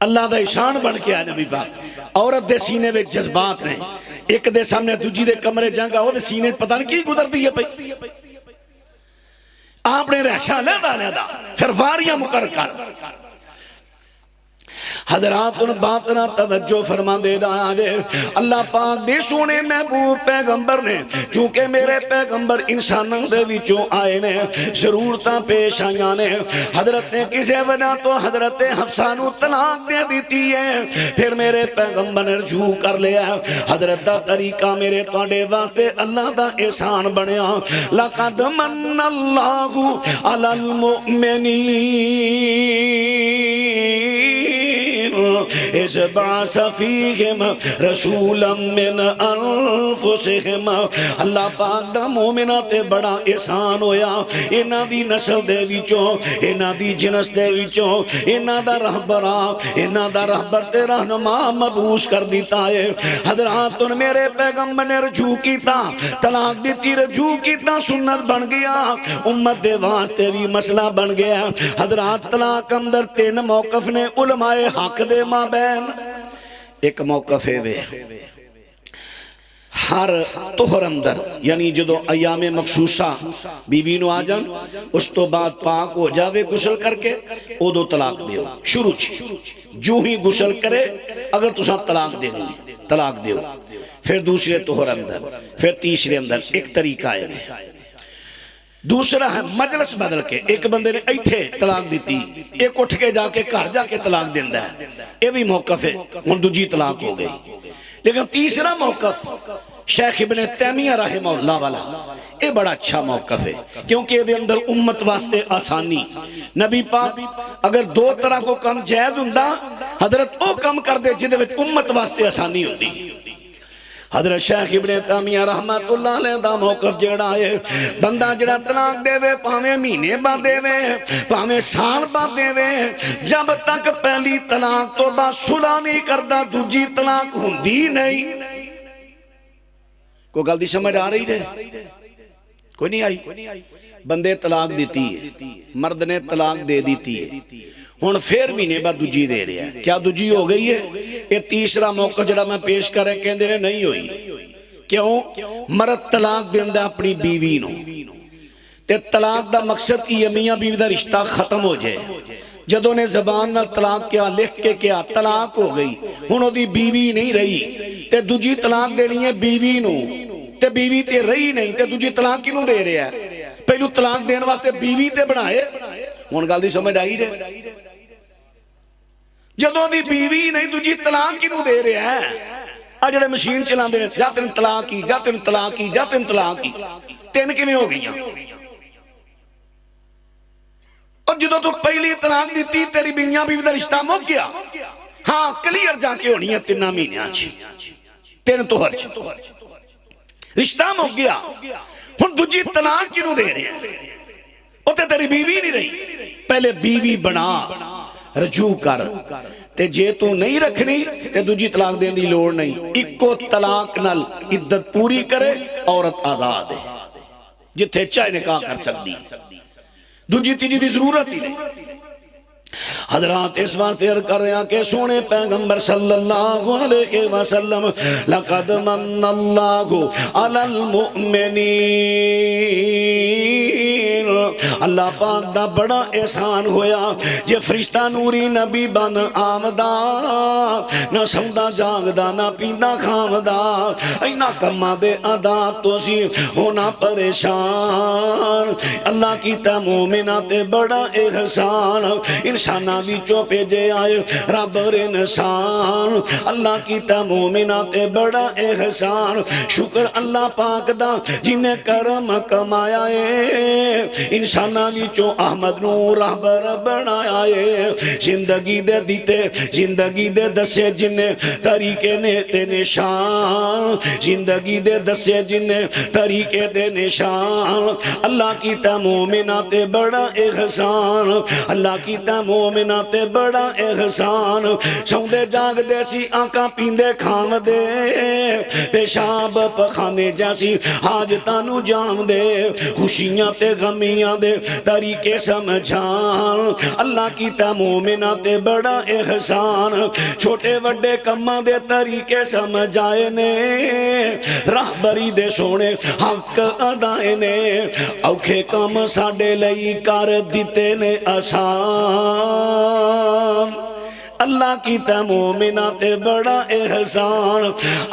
A: اللہ دا احسان بن کے آیا نبی پاک. عورت دے سینے میں جذبات نے, ایک دے سامنے دوجی دے کمرے جانگا وہ دے سینے پتہ نہیں کی گزر دی ہے پئی. آپ نے رہشہ لیدہ پھر واریاں مقرر کر. حضرات ان باتنا توجہ فرما دے رہا ہے. اللہ پاک دے سونے محبوب پیغمبر نے چونکہ میرے پیغمبر انسانوں دے وچوں آئے نے, ضرورتاں پیش آئیاں نے. حضرت نے کسے وجہ تو حضرت حفصہ نو طلاق دے دیتی ہے, پھر میرے پیغمبر نے رجوع کر لیا. حضرت دا طریقہ میرے تواڈے واسطے اللہ دا احسان بنیا. لقد من اللہ علی المؤمنین اذ بعث فیہم رسولا من انفسہم. اللہ پاک دا مومنہ تے بڑا احسان ہویا. انہاں دی نسل دے وچوں, انہاں دی جنس دے وچوں, انہاں دا رہبر تے رہنما مبعوث کر دیتا ہے. حضرات ان میرے پیغمبر نے رجوع کیتا, طلاق دیتی, رجوع کیتا, سنت بن گیا, امت دے واسطے بھی مسئلہ بن گیا. حضرات طلاق اندر 3 موقف نے علماء حق دے مابین. ایک موقف ہے وے ہر طہر اندر, یعنی جدو ایام مخصوصہ بیوی نو آ جان, اس تو بعد پاک ہو جاوے غسل کر کے, او دو طلاق دیو. شروع جو ہی غسل کرے اگر تساں طلاق دینی ہے طلاق دیو. پھر دوسرے طہر اندر, پھر تیسرے اندر. ایک طریقہ ہے. دوسرا ہے مجلس بدل کے, ایک بندے نے ایتھے طلاق دیتی, ایک اٹھ کے جا کے گھر جا کے طلاق دیندہ ہے, یہ بھی موقف ہے. ہن دوجی طلاق ہو گئی. لیکن تیسرا موقف شیخ ابن تیمیہ رحمہ اللہ والا, یہ بڑا اچھا موقف ہے, کیونکہ یہ اندر امت واسطے آسانی. نبی پاک اگر 2 طرح کو کم جائز ہوندہ, حضرت او کم کر دے جدے وچ امت واسطے آسانی ہوندی. حضرت شیخ ابن تیمیہ رحمت اللہ علیہ دا موقف جڑا ہے, بندہ جڑا طلاق دے وے پاویں مہینے بعد دے وے پاویں سال بعد دے وے, جب تک پہلی طلاق تو بعد صلح نہیں کردا دوجی طلاق ہوندی نہیں. کوئی گل دی سمجھ آ رہی ہے؟ کوئی نہیں آئی. بندے طلاق دیتی ہے, مرد نے طلاق دے دیتی ہے, ہن پھر مہینے بعد دوجی دے رہا ہے. کیا دوجی ہو گئی ہے؟ یہ تیسرا موقع جڑا میں پیش کر رہے کہندے نے نہیں ہوئی. کیوں؟ مرد طلاق دیندا اپنی بیوی نو, تے طلاق دا مقصد کی میاں بیوی دا رشتہ ختم ہو جائے. جدوں نے زبان نال طلاق کیا, لکھ کے کیا, طلاق ہو گئی, ہن او دی بیوی نہیں رہی, تے دوجی طلاق دینی ہے بیوی نو, تے بیوی تے رہی نہیں, تے دوجی طلاق کینوں دے رہا ہے؟ پہلو طلاق دین واسطے بیوی تے بنائے. ہن گل دی سمجھ آئی جے؟ جدوں دی بیوی نہیں دوجی طلاق کینوں دے رہا ہے؟ جڑے مشین چلاندے نے, جا تین طلاق کی, جا تین طلاق کی, جا تین طلاق کی, 3 کیویں ہو گئیاں؟ اور جدوں تو پہلی طلاق دیتی تیری بیویاں بیوی دا رشتہ مک گیا. ہاں کلیئر جا کے ہونی ہے 3 مہینیاں چ, 3 طہر چ رشتہ مک گیا. ہن دوجی طلاق کینوں دے رہے ہیں؟ او تے تیری بیوی نہیں رہی. پہلے بیوی بنا, رجوع کر, تے جے تو نہیں رکھنی تے دوجی طلاق دین دی لوڑ نہیں. اکو طلاق نال عدت پوری کرے, عورت آزاد ہے, جتھے چاہے نکاح کر سکتی, دوجی تیجی دی ضرورت ہی نہیں. حضرات اس واسطے کر رہے ہیں کہ سونے پیغمبر صلی اللہ علیہ وسلم لقد من اللہ علی المؤمنین, اللہ پاک دا بڑا احسان ہویا جے فرشتہ نوری نبی بن آمدہ, نہ سودا جاگدہ نہ پیندہ کھامدہ, اینا کما دے ادا تو سی ہونا پریشان. اللہ کی تا مومنہ تے بڑا احسان, انسانہ وچوں بھیجے آئے رب انسان. اللہ کی تا مومنہ تے بڑا احسان. شکر اللہ پاک دا جنہیں کرم کمایا ہے, انسانہ وچوں احمد نور رہبر بنایا ہے. زندگی دے دیتے, زندگی دے دسے جنہیں طریقے نے تے نشان, زندگی دے دسے جنہیں طریقے دے نشان. اللہ کی تا مومنہ تے بڑا احسان, اللہ کی تا مومنہ تے بڑا احسان. سوندے جاگ دے سی آنکھاں پیندے کھام دے, پیشاب پخانے جیسی حاجتاں نو جام دے, خوشیاں تے غمیاں دے طریقے سمجھان اللہ کیتا مومنہ تے بڑا احسان چھوٹے وڈے کماں دے طریقے سمجھائے نے راہبری دے سونے حق ادائے نے اوکھے کم ساڈے لئی کر دیتے نے آسان اللہ کی مومنہ تے بڑا احسان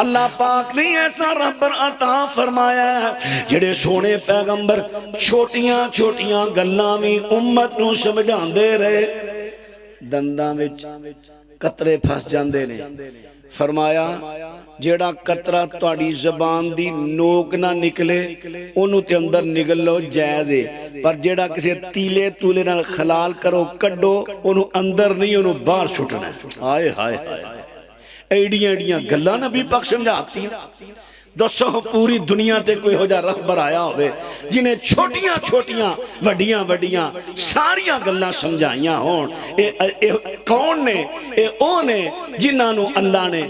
A: اللہ پاک نے ایسا رب عطا فرمایا ہے جڑے سونے پیغمبر چھوٹیاں چھوٹیاں گلاں وی امت نو سمجھان دے رہے دنداں وچ قطرے پھس جاندے نے فرمایا جیڑا قطرہ تواڈی زبان دی نوک نہ نکلے انہوں تے اندر نگل لو جائز ہے پر جیڑا کسی تیلے تولے نال خلال کرو کڈو انہوں اندر نہیں انہوں باہر چھٹنا ہے آئے ہائے ہائے ایڈیاں ایڈیاں گلاں نبی پاک سمجھاتی ہیں دوستو پوری دنیا تے کوئی ہو جا رہبر آیا ہوئے جنہیں چھوٹیاں چھوٹیاں وڈیاں وڈیاں ساریاں گلاں سمجھائیاں ہون کون نے اونے جنہاں اللہ نے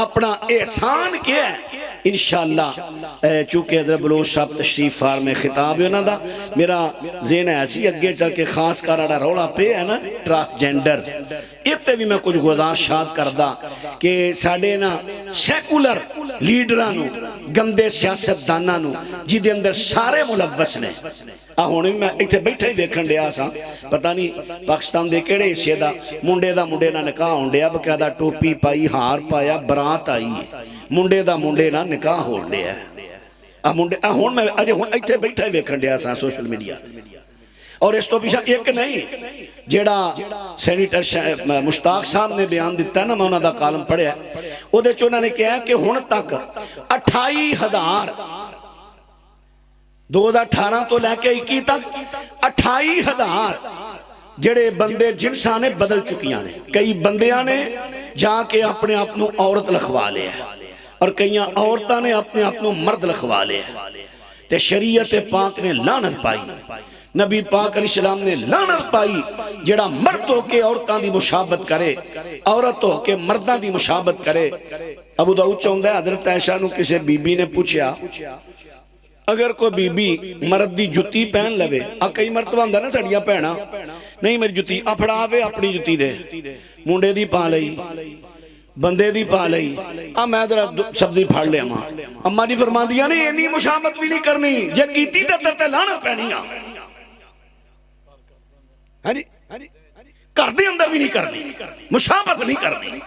A: اپنا احسان کیا ہے انشاءاللہ چونکہ حضرت بلوچ صاحب تشریف فار میں خطاب ہے نا دا میرا ذہن ایسی اگے چل کے خاص کراڑا روڑا پہ ہے نا ٹرانسجینڈر اتنے بھی میں کچھ گزارشات کردہ کہ ساڑھے نا سیکولر لیڈرانو گندے سیاست دانانو جی دے اندر سارے ملوث نے ہونے میں ایتھے بیٹھا ہی دیکھن دیا سا پتہ نہیں پاکستان دے کیڑے حصے دا منڈے نہ نکاح ہونڈیا بقیدہ ٹوپی پائی ہار پایا برات آئی ہے منڈے نہ نکاح ہونڈیا ہے ہون میں ایتھے بیٹھا ہی دیکھن دیا سا سوشل میڈیا اور اس تو پیچھا ایک نہیں جیڑا سینیٹر مشتاق صاحب نے بیان دیتا ہے نا میں انہوں دا کالم پڑھیا وہ دے چونہ نے کہا کہ ہون تک 28,000 2018 تو لے کے 21 تک 28,000 جڑے بندے جنساں نے بدل چکیاں نے کئی بندیاں نے جا کے اپنے اپنوں عورت لکھوا لیا اور کئی عورتاں نے اپنے اپنوں مرد لکھوا لیا تے شریعت پاک نے لعنت پائی نبی پاک علیہ السلام نے لعنت پائی جڑا مرد ہو کے عورتاں دی مشابت کرے عورت ہو کے مرداں دی مشابت کرے ابو داؤد چاہندہ ہے حضرت عائشہ نو کسی بی بی نے پوچھیا اگر کوئی بی بی مرد دی جتی پہن لوے کئی مرتبہ اندر نا سڑیاں پہنا نہیں میری جتی اپڑاوے اپنی جتی دے منڈے دی پا لئی بندے دی پا لئی میں ذرا سبزی پھاڑ لیا اماں جی فرما دیا نہیں اینی مشابت بھی نہیں کرنی جے کیتی تے لانا پہنیاں کر دے اندر بھی نہیں کرنی مشابت نہیں کرنی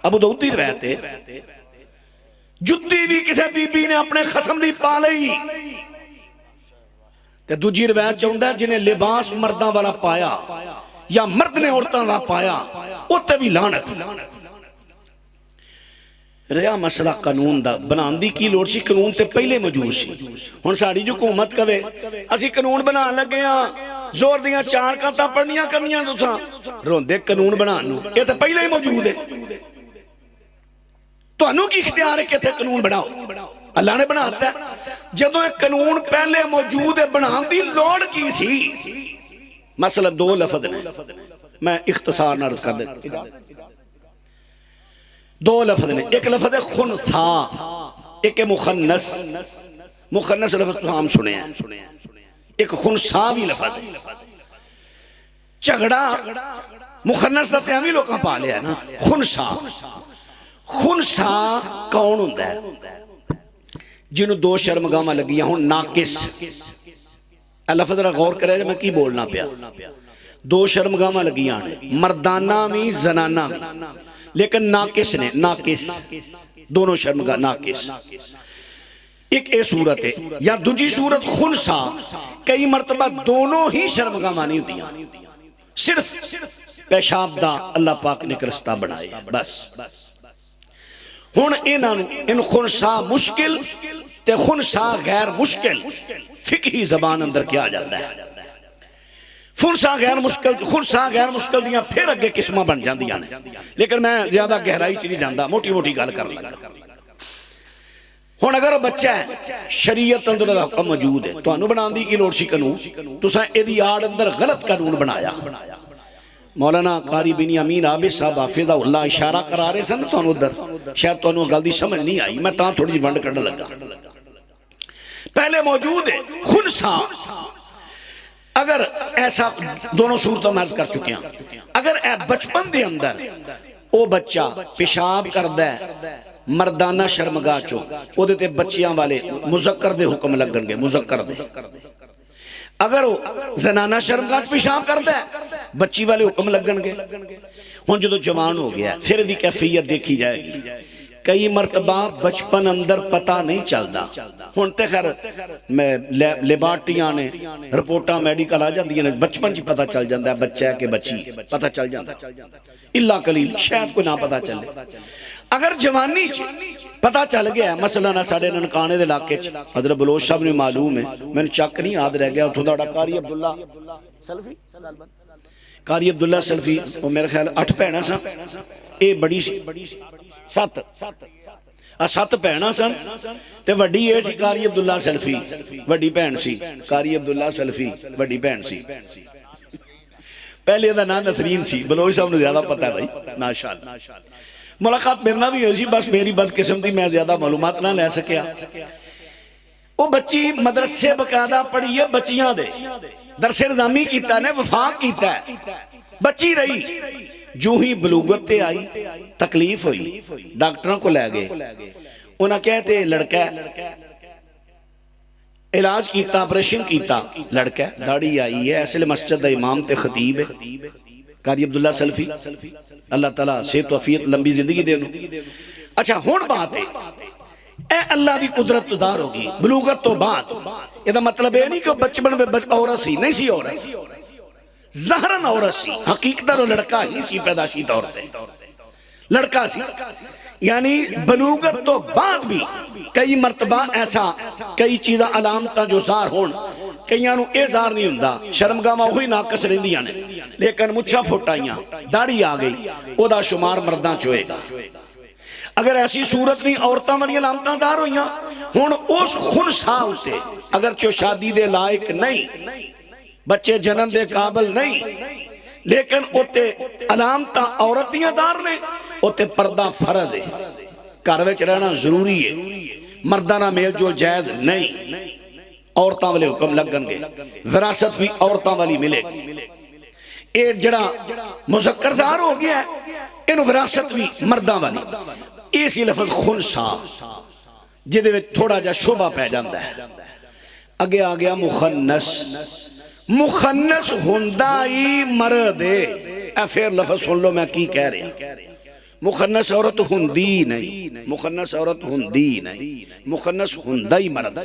A: ابو داؤد دی روایت ہے جتی بھی کسی بی بی نے اپنے خصم دی پا لئی تے دوجی روایت چاہندہ ہے جنہیں لباس مرداں والا پایا یا مرد نے عورتاں والا پایا اوتے بھی لعنت رہا مسئلہ قانون دا بنان دی کی لوڑ سی قانون تے پہلے موجود سی ہن ساڑی جو حکومت کہے اسی قانون بنا لگے ہاں زور دیاں 4 کانٹاں پڑھنیاں کرنیاں تساں روندے قانون بنانو یہ تے پہلے ہی موجود ہے تو انہوں کی اختیار ہے کہ تھے قانون بناؤ اللہ نے بناتا ہے جدو ایک قانون پہلے موجود ہے بنان دی لوڑ کی سی مثلا 2 لفظ نے میں اختصار نہ رس کر دیں 2 لفظ نے ایک لفظ ہے خنثا ایک ہے مخنث لفظ تو ہم سنے ہیں ایک خنثا بھی لفظ ہے جھگڑا مخنث دا تیامی لوگاں پا لیا ہے نا خنثا کون ہوندہ ہے جنہوں 2 شرمگاما لگیاں ہوں ناقص لفظ را غور کرے جو میں کی بولنا پیا 2 شرمگاما لگیاں ہیں مردانہ میں زنانہ میں لیکن ناقص نے ناقص دونوں شرمگاہ ناقص ایک اے صورت ہے یا دوجی صورت خنثا کئی مرتبہ دونوں ہی شرمگاما نہیں ہوتی ہیں صرف پیشاب دا اللہ پاک نے کرستہ بڑھائے بس ہون ان خنثا مشکل تے خنثا غیر مشکل فقہی زبان اندر کیا جاتا ہے خنثا غیر مشکل دیاں پھر اگے قسمہ بن جاندیاں نے لیکن میں زیادہ گہرائی چلی جاندہ موٹی گال کر لگا ہون اگر بچہ ہے شریعت اندر دا حکم موجود ہے تو انہوں بنان دی کی لوڑ سی قانون تو ساں ایدی آڑ اندر غلط قانون بنایا مولانا قاری بن امین عابد صاحب حافظہ اللہ اشارہ کرا رہے سن تو انہوں در شاید تو انہوں گل دی سمجھ نہیں آئی میں تاں تھوڑی ونڈ کرنے لگا پہلے موجود ہے خنثا اگر ایسا دونوں صورتوں میں عرض کر چکے ہیں، اگر بچپن دے اندر او بچہ پیشاب کردہ ہے مردانہ شرمگاہ چو او دیتے بچیاں والے مذکر دے حکم لگن گے، مذکر دے. اگر وہ زنانہ شرمگاہ پیشاب کردہ ہے بچی والے حکم لگن گے. ہون جو جوان ہو گیا پھر دی کیفیت دیکھی جائے گی. کئی مرتبہ بچپن اندر پتہ نہیں چلدا. ہون تے خیر لیبارٹیاں نے رپورٹاں میڈیکل آ جاندی ہیں بچپن جی پتہ چل جاندہ ہے بچہ ہے کہ بچی ہے، پتہ چل جاندہ ہے. اللہ قلیل شاید کوئی نہ پتہ چلے. اگر جوانی پتہ چل گیا ہے مثلا ساڑھے ننکانے دے علاقے حضرت بلوچ صاحب نے معلوم ہے، میں نے چک نہیں یاد رہ گیا اتھو دا قاری عبداللہ سلفی، قاری عبداللہ سلفی وہ میرے خیال 8 بہناں سن، اے بڑی سی 7 بہناں سن تے وڈی اے سی قاری عبداللہ سلفی، وڈی بہن سی قاری عبداللہ سلفی، وڈی بہن سی. پہلے دا نام نسرین سی. بلوچ صاحب نے زیادہ پتہ ہے بھائی ماشاءاللہ. ملاقات میرنا بھی ہوئی سی، بس میری بدقسمتی میں زیادہ معلومات نہ لے سکیا. وہ بچی مدرسے باقاعدہ پڑھی ہے بچیاں دے درس نظامی کیتا نے وفاق کیتا ہے بچی رہی. جو ہی بلوغت تے آئی تکلیف ہوئی ڈاکٹروں کو لے گئے. انہاں کہتے لڑکا ہے، علاج کیتا آپریشن کیتا لڑکا ہے، داڑھی آئی ہے، ایسے مسجد دا امام تے خطیب ہے قاری عبداللہ سلفی، اللہ تعالیٰ صحت و عافیت لمبی زندگی دے دو. اچھا ہون بات ہے اے اللہ دی قدرت ظاہر ہوگی بلوغت تو بعد. یہ دا مطلب ہے نہیں کہ بچپن میں عورت سی نہیں سی عورت، ظاہراً عورت سی، حقیقتاً وہ لڑکا ہی سی پیداشی طور تے لڑکا سی. یعنی بلوغت تو بعد بھی کئی مرتبہ ایسا کئی چیزاں علامتاں جو ظاہر ہون کئیاں نو اے ظاہر نہیں ہوندا شرمگاہ میں وہی ناقص رہندیاں نے لیکن مچھا پھوٹائیاں داڑھی آ گئی او دا شمار مرداں چوئے گا. اگر ایسی صورت نہیں عورتاں والی علامتاں ظاہر ہوئیاں ہون اس خنسا ہوتے اگر چو شادی دے لائق نہیں بچے جنم دے قابل نہیں لیکن اوتے علامتاں عورتیاں ظاہر نے اوتے پردہ فرض ہے گھر وچ رہنا ضروری ہے مردانہ میل جو جائز نہیں. عورتاں والے حکم لگن گے وراثت بھی عورتاں والی ملے گی. اے جڑا مذکر ظاہر ہو گیا ہے انہوں وراثت بھی مرداں والی. اسی لفظ خنسا جدے وچ تھوڑا جا شعبہ پہ جاندہ ہے. اگے آ گیا مخنس. مخنس ہندائی مردے اے پھر لفظ سن لو میں کی کہہ رہا ہوں. مخنس عورت ہندی نہیں، مخنس عورت ہندی نہیں، مخنس ہندائی مرد،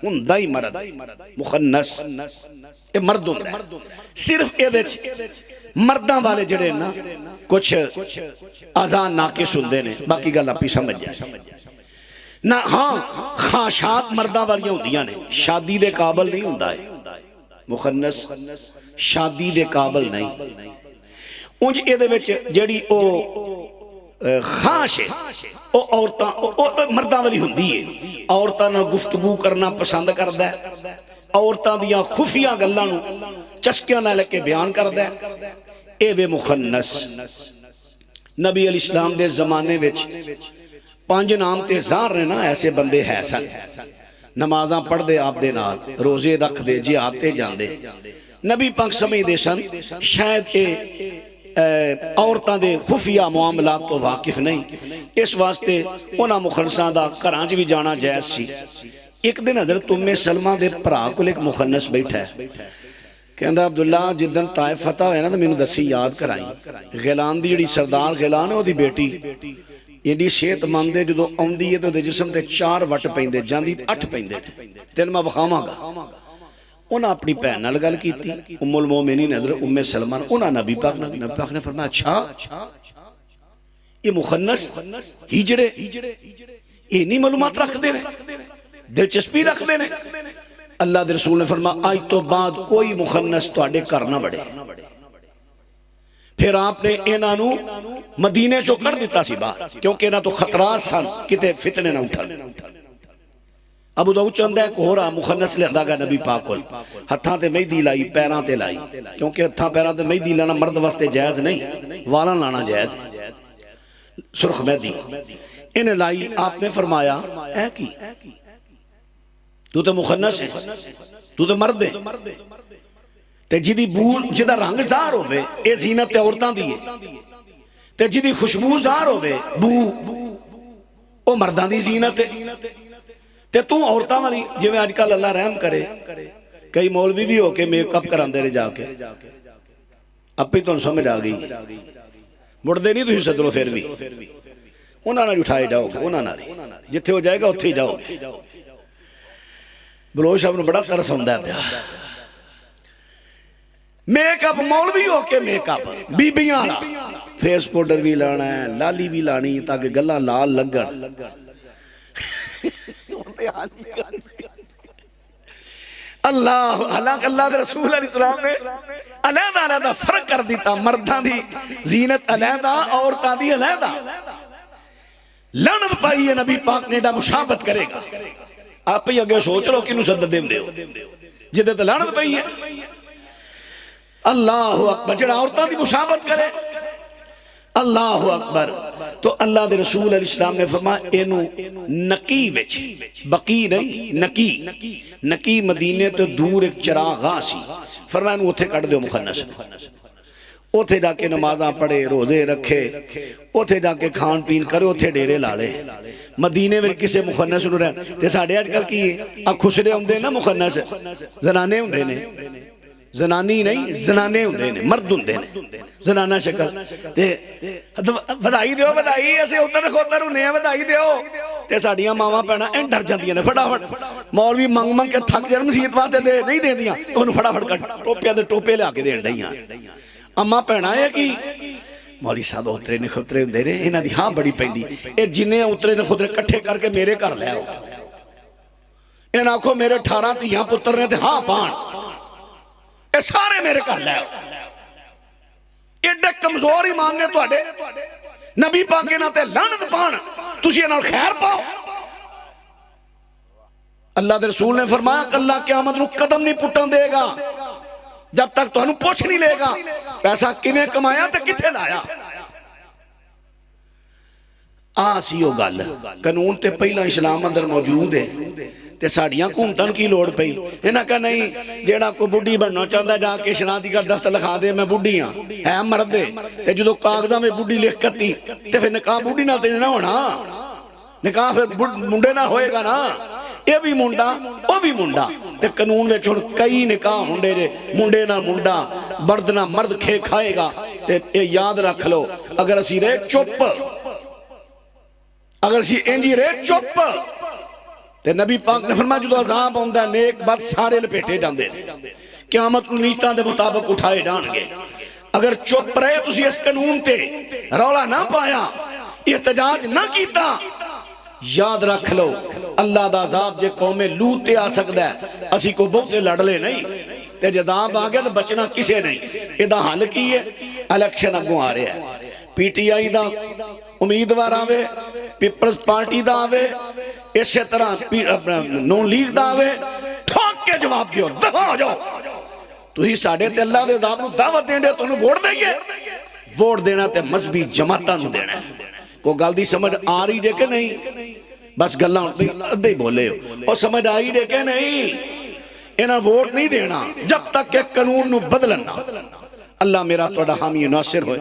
A: ہندائی مرد مخنس اے مرد ہوندہ ہے. صرف اے دیچ مرداں والے جڑے نا کچھ آزان ناقص ہوندے نے باقی گل اپی سمجھ جائے نا. ہاں خاشات مرداں والیاں ہوندیاں نے شادی دے قابل نہیں ہوندہ ہے. مخنس شادی دے قابل نہیں. انج اے دے وچ جڑی او خاش ہے او عورتاں مرداں والی ہوندی ہے. عورتاں نہ گفتگو کرنا پسند کردہ ہے، عورتاں دیاں خفیہ گلاں نو چسکیاں نہ لے کے بیان کردہ ہے. اے وے مخنس. نبی علیہ السلام دے زمانے وچ 5 نام تے ظاہر نے نا ایسے بندے ہے سن. نمازاں پڑھ دے آپ دے نال روزے رکھ دے جی آتے جان دے. نبی پاک سمجھ دے سن شاید اے عورتاں دے خفیہ معاملات تو واقف نہیں اس واسطے انہاں مخنساں دا کرانچ بھی جانا جائز سی. ایک دن حضرت ام سلمہ دے پرا کو ایک مخنس بیٹھا ہے کہندہ عبداللہ جدن طائف فتح ہوئے نا تو میں نے دسی یاد کرائیں. غیلان دی جڑی سردار غیلان ہے وہ دی بیٹی ایڈی صحت مند ہے جدو آندی ہے تو دے جسم تے 4 وٹ پیندے جاندی 8 پیندے تین میں بخاواں گا. انہاں اپنی پہن نال گل کیتی ام المومنین حضرت ام سلمہ انہاں نبی پاک نے فرمایا اچھا یہ مخنس ہجڑے یہ نہیں معلومات رکھ دے دلچسپی رکھ دے. اللہ دے رسول نے فرمایا آج تو بعد کوئی مخنس تو آڈے کرنا بڑے. پھر آپ نے انہاں نو مدینے چو کر دیتا سی باہر کیونکہ انہاں تو خطرات سن کتے فتنے نہ اٹھا. ابو داؤد چندہ ایک ہو رہا مخنس لے گا نبی پاک کو ہتھاں تے مہدی لائی پیراں تے لائی کیونکہ ہتھاں پیراں تے مہدی لانا مرد واسطے جائز نہیں والاں لانا جائز ہے. سرخ مہدی انہیں لائی آپ نے فرمایا اے کی تو تے مخنس ہے تو تے مرد ہے تے جدی بو جدا رنگ ظاہر ہوئے اے زینت تے عورتاں دی ہے تے جدی خوشبو ظاہر ہوئے بو او مرداں دی زینت ہے تے تو عورتاں والی جو میں آج کل اللہ رحم کرے کئی مولوی بھی ہو کے میک اپ کراندے رہے جا کے اپنی تو سمجھ آ گئی مڑدے نہیں تھی صدروں پھر بھی انہاں نے اٹھائے جاؤ گے انہاں نے جتھے ہو جائے گا اتھے ہی جاؤ گے بلوچ صاحب نے بڑا ترس ہوندا ہے پیا میک اپ مولوی ہو کے میک اپ بیبیاں والا فیس پاؤڈر بھی لانا ہے لالی بھی لانی تاکہ گلاں لال لگن اللہ حالانکہ اللہ دے رسول علیہ السلام نے علیحدہ علیحدہ فرق کر دیتا مرداں دی زینت علیحدہ عورتاں دی علیحدہ لعنت پائی ہے نبی پاک نے مشابت کرے گا آپ ہی اگے سوچ لو کنوں صدر دے دیو جدے تے لعنت پائی ہے اللہ اکبر جڑا عورتاں دی مشابت کرے اللہ اکبر تو اللہ دے رسول علیہ السلام نے فرمایا اینو نقی وچ بقی نہیں نقی نقی مدینے تو دور ایک چراغاں سی فرمایا انہوں اتھے کٹ دیو مخنث اتھے جا کے نمازاں پڑھے روزے رکھے اتھے جا کے کھان پین کرے اتھے ڈیرے لالے مدینے میں کسے مخنث نو رہے تے ساڑھے آج کل کی خسرے ہوں دے نا مخنث زنانے ہوں دے نے زنانی نہیں زنانے ہوں دے نے مرد ہوں دے نے زنانہ شکل بدائی دیو بدائی ایسے اتر خوتر ہونے ہیں بدائی دیو تے ساڑیاں ماما پہنا این ڈر جاندیاں نے پھڑا پھڑ مولوی منگ منگ کے تھک جائے مسیحت باتے دے نہیں دے دیاں انہوں پھڑا پھڑ کر ٹوپے دے ٹوپے لے آکے دے انڈائیاں اما پہنا ہے کہ مولوی صاحب اترے نے خطرے ہوں دے رہے انہاں دی ہاں بڑی پہن دی اے جنہیں اترے نے خطرے کٹھے کر کے میرے کر لے ہو ان آنکھوں میرے 18 تیاں پتر نے تھے ہاں پان اے سارے میرے کر لے ایڈے کمزور ایمان نے تو اڈے نبی پاکے نہ تے لعنت پان تُسی انہاں خیر پاؤ اللہ دے رسول نے فرمایا کہ اللہ قیامت نو قدم نہیں پٹن دے گا جب تک تو انہوں پوچھ نہیں لے گا پیسہ کنے کمایا تے کتھے لایا آسیو گل قانون تے پہلا اسلام اندر موجود ہے تے ساڑیاں کونتن کی لوڑ پئی انہاں کہا نہیں جیڑا کو بڑی بننا چاہتا جا کے شنادی کا دفتر لکھا دے میں بڑی ہاں ہے مرد دے تے جدو کاغذہ میں بڑی لکھ کرتی تے پھر نکاح بڑی نہ تے نہ ہونا نکاح پھر منڈے نہ ہوئے گا نا یہ بھی منڈا وہ بھی منڈا تے قانون میں چھوڑ کئی نکاح ہونڈے رے منڈے نہ منڈا مرد نہ مرد کھے کھائے گا تے یاد رکھ لو اگر اسی رہے چپ اگر اسی انجی رہے چپ تے نبی پاک نے فرمایا جدو عذاب ہوندہ ہے نیک بات سارے لپیٹے جاندے قیامت کو نیتاں دے مطابق اٹھائے جان گے اگر چپ رہے تو اسی اس قانون تے رولا نہ پایا احتجاج نہ کیتا یاد رکھ لو اللہ دا عذاب جے قوم لوت تے آ سکتا ہے اسی کو بہتے لڑلے نہیں تے جداب آگیا تو بچنا کسے نہیں ادھا حل کی ہے الیکشن اگوں آ رہے ہیں پی ٹی آئی دا امیدوار آوے پیپلز پارٹی دا آوے اسی طرح نون لیگ دا آوے ٹھوک کے جواب دیو دفع ہو جاؤ تو ہی ساڑھے تے اللہ دے عذاب نو دعوت دیں دے تو انہوں ووٹ دیں گے ووٹ دینا تے مذہبی جماعتاں نو دینا ہے کو گل دی سمجھ آ رہی دے کہ نہیں بس گلاں ادھے ہی بولے ہو اور سمجھ آئی دے کہ نہیں انہاں ووٹ نہیں دینا جب تک کہ قانون نو بدلنا اللہ میرا توڑا حامی ناصر ہوئے